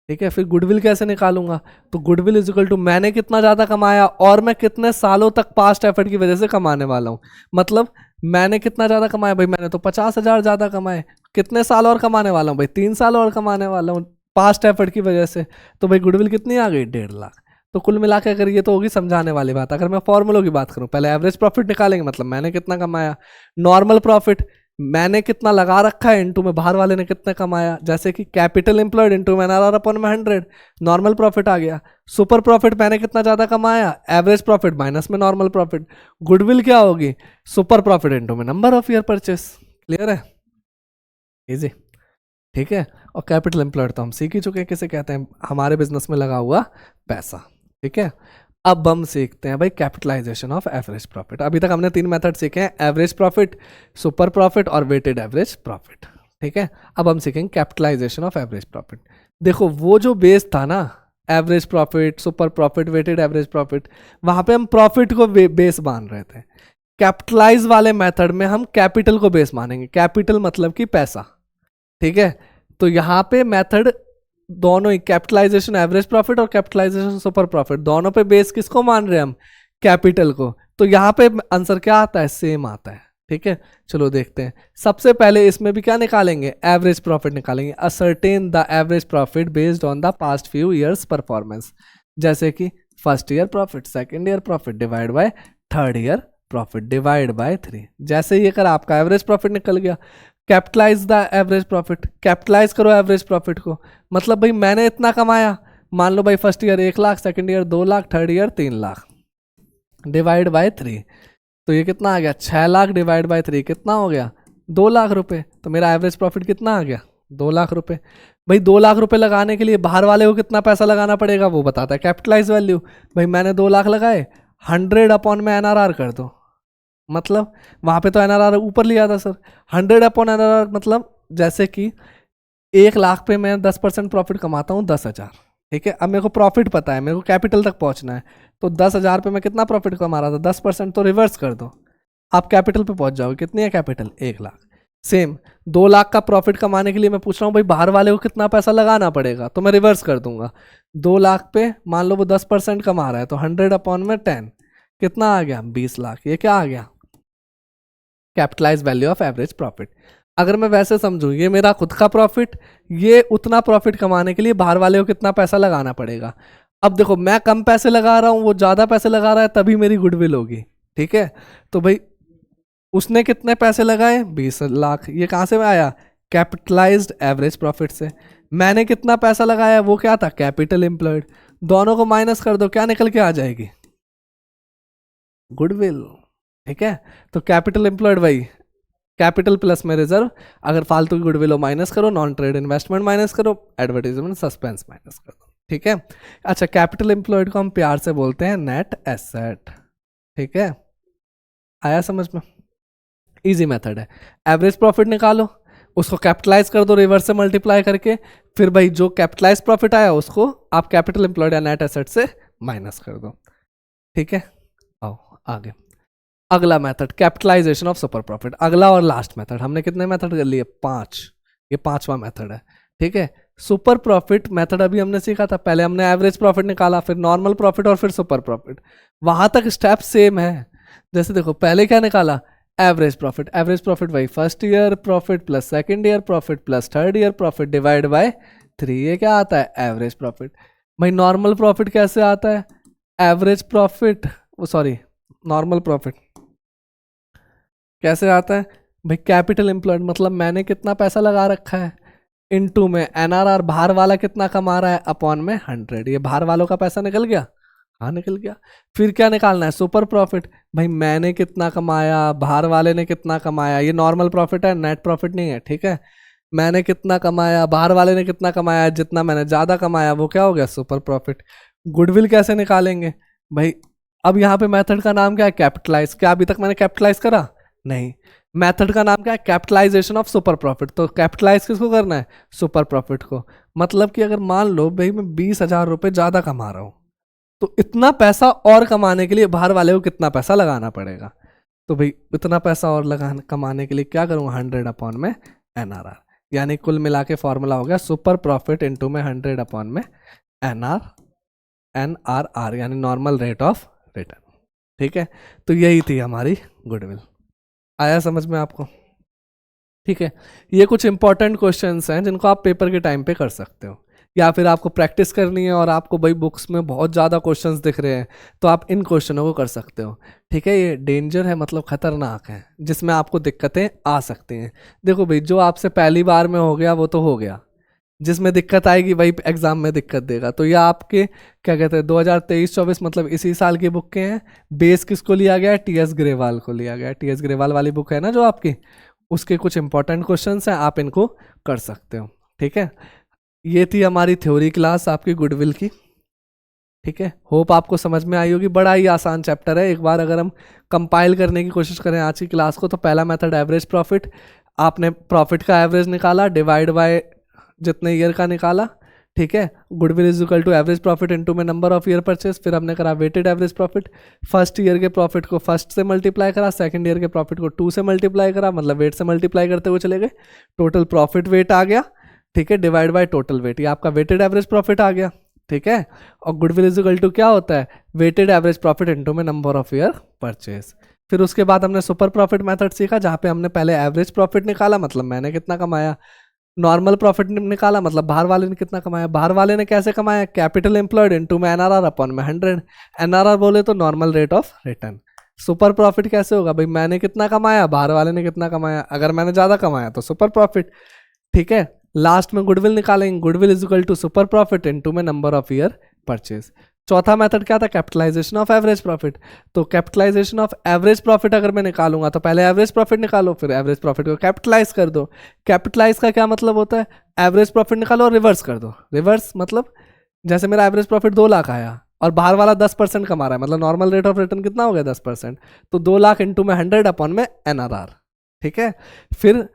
ठीक है। फिर गुडविल कैसे निकालूंगा? तो गुडविल इज इक्वल टू मैंने कितना ज्यादा कमाया और मैं कितने सालों तक पास्ट एफर्ट की वजह से कमाने वाला हूं। मतलब मैंने कितना ज्यादा कमाया, भाई मैंने तो 50,000 ज्यादा कमाए, कितने साल और कमाने वाला हूँ? भाई 3 साल और कमाने वाला हूँ पास्ट एफर्ट की वजह से। तो भाई गुडविल कितनी आ गई? 1.5 लाख। तो कुल मिला के अगर ये तो होगी समझाने वाली बात। अगर मैं फॉर्मूलों की बात करूं, पहले एवरेज प्रॉफिट निकालेंगे, मतलब मैंने कितना कमाया। नॉर्मल प्रॉफिट, मैंने कितना लगा रखा है इनटू में बाहर वाले ने कितना कमाया। जैसे कि कैपिटल एम्प्लॉयड इनटू में एनआरआर अपॉन में 100, नॉर्मल प्रॉफिट आ गया। सुपर प्रॉफिट, मैंने कितना ज्यादा कमाया, एवरेज प्रॉफिट माइनस में नॉर्मल प्रॉफिट। गुडविल क्या होगी? सुपर प्रॉफिट इनटू में number of year purchase. Clear है? इजी। ठीक है। और कैपिटल एम्प्लॉयड तो हम सीख ही चुके हैं किसे कहते हैं, हमारे बिजनेस में लगा हुआ पैसा। ठीक है। अब हम सीखते हैं भाई कैपिटलाइजेशन ऑफ एवरेज प्रॉफिट। अभी तक हमने 3 मेथड सीखे हैं, एवरेज प्रॉफिट, सुपर प्रॉफिट और वेटेड एवरेज प्रॉफिट। ठीक है। अब हम सीखेंगे कैपिटलाइजेशन ऑफ एवरेज प्रॉफिट। देखो वो जो बेस था ना, average profit, super profit, weighted average profit, वहां पे हम प्रॉफिट को बेस मान रहे थे। कैपिटलाइज वाले मेथड में हम कैपिटल को बेस मानेंगे। कैपिटल मतलब कि पैसा, ठीक है। तो यहाँ पे मेथड दोनों ही, कैपिटलाइजेशन एवरेज प्रॉफिट और कैपिटलाइजेशन सुपर प्रॉफिट, दोनों पे बेस किसको मान रहे हैं हम? कैपिटल को। तो यहाँ पे आंसर क्या आता है? सेम आता है, ठीक है। चलो देखते हैं। सबसे पहले इसमें भी क्या निकालेंगे? एवरेज प्रॉफिट निकालेंगे। Ascertain the average profit based on the past few years performance, जैसे कि first year profit, second year profit divide by third year profit divide by 3। जैसे ये कर आपका एवरेज प्रॉफिट निकल गया। Capitalise the average profit, capitalise करो average profit को, मतलब भाई मैंने इतना कमाया, मान लो भाई first year 1 lakh, second year 2 lakh, third year 3 lakh, divide by 3। तो ये कितना आ गया? 6 लाख डिवाइड बाय 3 कितना हो गया? 2 लाख रुपए। तो मेरा एवरेज प्रॉफिट कितना आ गया? 2 लाख रुपए। भाई 2 लाख रुपए लगाने के लिए बाहर वाले को कितना पैसा लगाना पड़ेगा वो बताता है कैपिटलाइज वैल्यू। भाई मैंने 2 लाख लगाए, 100 अपॉन में एनआरआर कर दो, मतलब वहां पे तो एनआरआर ऊपर लिया था सर। 100 अपॉन एनआरआर मतलब जैसे कि 1 लाख पे मैं 10% प्रॉफिट कमाता हूँ, 10,000, ठीक है। अब मेरे को प्रॉफिट पता है, मेरे को कैपिटल तक पहुंचना है, तो 10,000 पे मैं कितना प्रॉफिट कमा रहा था? 10%, तो रिवर्स कर दो, आप कैपिटल पे पहुंच जाओगे। कितनी है कैपिटल? 1 लाख। सेम 2 लाख का प्रॉफिट कमाने के लिए मैं पूछ रहा हूँ भाई बाहर वाले को कितना पैसा लगाना पड़ेगा, तो मैं रिवर्स कर दूंगा। 2 लाख पे मान लो वो 10% कमा रहा है, तो 100 अपॉन में 10 कितना आ गया? 20 लाख। ये क्या आ गया? Capitalise value of average profit. अगर मैं वैसे समझूं, ये मेरा खुद का प्रॉफिट, ये उतना प्रॉफिट कमाने के लिए बाहर वाले को कितना पैसा लगाना पड़ेगा। अब देखो मैं कम पैसे लगा रहा हूं, वो ज्यादा पैसे लगा रहा है, तभी मेरी गुडविल होगी, ठीक है। तो भाई उसने कितने पैसे लगाए? 20 लाख। ये कहां से आया? कैपिटलाइज्ड एवरेज प्रॉफिट से। मैंने कितना पैसा लगाया? वो क्या था? Capital employed. दोनों को माइनस कर दो, क्या निकल के आ जाएगी? गुडविल, ठीक है। तो कैपिटल एम्प्लॉयड वही कैपिटल प्लस में रिजर्व, अगर फालतू की गुडविल हो माइनस करो, नॉन ट्रेड इन्वेस्टमेंट माइनस करो, एडवर्टाइजमेंट सस्पेंस माइनस कर दो, ठीक है। अच्छा, कैपिटल एम्प्लॉयड को हम प्यार से बोलते हैं नेट एसेट, ठीक है। आया समझ में? इजी मेथड है। एवरेज प्रॉफिट निकालो, उसको कैपिटलाइज कर दो रिवर्स से मल्टीप्लाई करके, फिर भाई जो कैपिटलाइज प्रॉफिट आया उसको आप कैपिटल एम्प्लॉयड या नेट एसेट से माइनस कर दो, ठीक है। आओ आगे। अगला method capitalisation of super profit. अगला और लास्ट मेथड, हमने कितने मेथड कर लिए? 5। ये 5वां मेथड है, ठीक है। सुपर प्रॉफिट मेथड अभी हमने सीखा था, पहले हमने एवरेज प्रॉफिट निकाला, फिर नॉर्मल प्रॉफिट और फिर सुपर प्रॉफिट। वहां तक स्टेप सेम है। जैसे देखो पहले क्या निकाला? Average profit. एवरेज प्रॉफिट वही first year profit plus second year profit plus third year profit divide by 3। ये क्या आता है? Average profit. भाई नॉर्मल प्रॉफिट कैसे आता है? Average profit, sorry normal profit कैसे आता है? भाई कैपिटल एम्प्लॉयड, मतलब मैंने कितना पैसा लगा रखा है, इनटू में एनआरआर, बाहर वाला कितना कमा रहा है, अपॉन में 100। ये बाहर वालों का पैसा निकल गया, हाँ निकल गया। फिर क्या निकालना है? Super profit. भाई मैंने कितना कमाया, बाहर वाले ने कितना कमाया, ये नॉर्मल प्रॉफिट है, नेट प्रॉफिट नहीं है, ठीक है। मैंने कितना कमाया, बाहर वाले ने कितना कमाया, जितना मैंने ज्यादा कमाया वो क्या हो गया? Super profit. गुडविल कैसे निकालेंगे? भाई अब यहाँ पे मेथड का नाम क्या है? कैपिटलाइज। क्या अभी तक मैंने कैपिटलाइज करा? नहीं। मेथड का नाम क्या है? Capitalisation of super profit. तो कैपिटलाइज किसको करना है? सुपर प्रॉफिट को। मतलब कि अगर मान लो भाई मैं 20,000 रुपये ज्यादा कमा रहा हूं, तो इतना पैसा और कमाने के लिए बाहर वाले को कितना पैसा लगाना पड़ेगा? तो भाई इतना पैसा और लगाने कमाने के लिए क्या करूँगा? 100 अपॉन में एनआरआर, यानी कुल मिला के फॉर्मूला हो गया सुपर प्रॉफिट इंटू में 100 अपॉन में एनआरआर, यानी नॉर्मल रेट ऑफ रिटर्न, ठीक है। तो यही थी हमारी गुडविल। आया समझ में आपको? ठीक है। ये कुछ इंपॉर्टेंट क्वेश्चंस हैं जिनको आप पेपर के टाइम पे कर सकते हो, या फिर आपको प्रैक्टिस करनी है और आपको भाई बुक्स में बहुत ज़्यादा क्वेश्चंस दिख रहे हैं तो आप इन क्वेश्चनों को कर सकते हो, ठीक है। ये डेंजर है, मतलब खतरनाक है, जिसमें आपको दिक्कतें आ सकती हैं। देखो भाई जो आपसे पहली बार में हो गया वो तो हो गया, जिसमें दिक्कत आएगी वही एग्जाम में दिक्कत देगा। तो ये आपके क्या कहते हैं 2023-24 मतलब इसी साल की बुक के हैं। बेस किसको लिया गया है? टीएस ग्रेवाल को लिया गया है। टीएस ग्रेवाल वाली बुक है ना जो आपकी, उसके कुछ इंपॉर्टेंट क्वेश्चंस हैं, आप इनको कर सकते हो, ठीक है। ये थी हमारी थ्योरी क्लास आपकी गुडविल की, ठीक है। होप आपको समझ में आई होगी। बड़ा ही आसान चैप्टर है। एक बार अगर हम कंपाइल करने की कोशिश करें आज की क्लास को, तो पहला मेथड एवरेज प्रॉफिट, आपने प्रॉफिट का एवरेज निकाला, डिवाइड बाय जितने ईयर का निकाला, ठीक है। Goodwill is equal to average profit into में नंबर ऑफ ईयर परचेस, फिर हमने करा weighted average profit, first year के प्रॉफिट को फर्स्ट से मल्टीप्लाई करा, सेकंड ईयर के प्रॉफिट को 2 से मल्टीप्लाई करा, मतलब वेट से मल्टीप्लाई करते हुए चले गए, टोटल प्रॉफिट वेट आ गया, ठीक है, डिवाइड बाय टोटल वेट, ये आपका वेटेड एवरेज प्रॉफिट आ गया, ठीक है। और गुडविल इज इक्वल टू क्या होता है, वेटेड एवरेज प्रॉफिट इनटू में नंबर ऑफ ईयर परचेस। फिर उसके बाद हमने सुपर प्रॉफिट मेथड सीखा, जहाँ पे हमने पहले एवरेज प्रॉफिट निकाला, मतलब मैंने कितना कमाया, नॉर्मल प्रॉफिट निकाला, मतलब बाहर वाले ने कितना कमाया, बाहर वाले ने कैसे कमाया, कैपिटल एम्प्लॉयड इनटू में एनआरआर अपॉन में 100, एनआरआर बोले तो normal rate of return. Super profit कैसे होगा भाई, मैंने कितना कमाया, बाहर वाले ने कितना कमाया, अगर मैंने ज़्यादा कमाया तो सुपर प्रॉफिट, ठीक है। लास्ट में गुडविल निकालेंगे, goodwill is equal to super profit into में नंबर ऑफ ईयर परचेज। चौथा मेथड क्या था, कैपिटलाइजेशन ऑफ एवरेज प्रॉफिट। तो कैपिटलाइजेशन ऑफ एवरेज प्रॉफिट अगर मैं निकालूंगा तो पहले एवरेज प्रॉफिट निकालो, फिर एवरेज प्रॉफिट को कैपिटलाइज कर दो। कैपिटलाइज का क्या मतलब होता है, एवरेज प्रॉफिट निकालो और रिवर्स कर दो। रिवर्स मतलब जैसे मेरा एवरेज प्रॉफिट 2 लाख आया और बाहर वाला 10% कमा रहा है, मतलब नॉर्मल रेट ऑफ रिटर्न कितना हो गया 10%, तो 2 लाख इंटू में 100 अपॉन में एनआरआर, ठीक है। फिर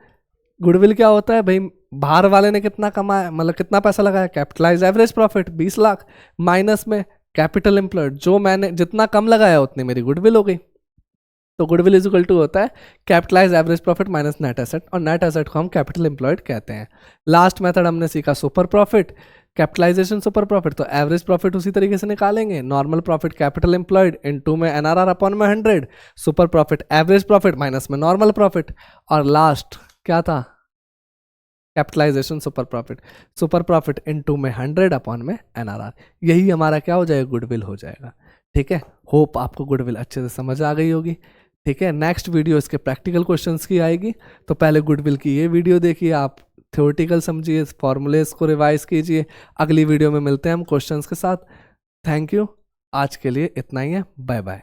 गुडविल क्या होता है भाई, बाहर वाले ने कितना कमाया, मतलब कितना पैसा लगाया, capitalise average profit 20 lakh, minus में कैपिटल एम्प्लॉयड, जो मैंने जितना कम लगाया उतनी मेरी गुडविल हो गई। तो गुडविल इज इक्वल टू होता है capitalise average profit minus net asset, और नेट एसेट को हम कैपिटल एम्प्लॉयड कहते हैं। लास्ट मेथड हमने सीखा super profit, capitalisation super profit, तो एवरेज प्रॉफिट उसी तरीके से निकालेंगे, normal profit capital employed into में एनआरआर अपॉन में 100, super profit average profit minus में नॉर्मल प्रॉफिट, और लास्ट क्या था, कैपिटलाइजेशन सुपर प्रॉफिट इनटू में 100 अपॉन में एनआरआर। यही हमारा क्या हो जाएगा, गुडविल हो जाएगा, ठीक है। होप आपको गुडविल अच्छे से समझ आ गई होगी, ठीक है। नेक्स्ट वीडियो इसके प्रैक्टिकल क्वेश्चंस की आएगी, तो पहले गुडविल की ये वीडियो देखिए, आप थ्योरेटिकल समझिए, फॉर्मूलेस को रिवाइज कीजिए। अगली वीडियो में मिलते हैं हम क्वेश्चंस के साथ। थैंक यू, आज के लिए इतना ही है, बाय बाय।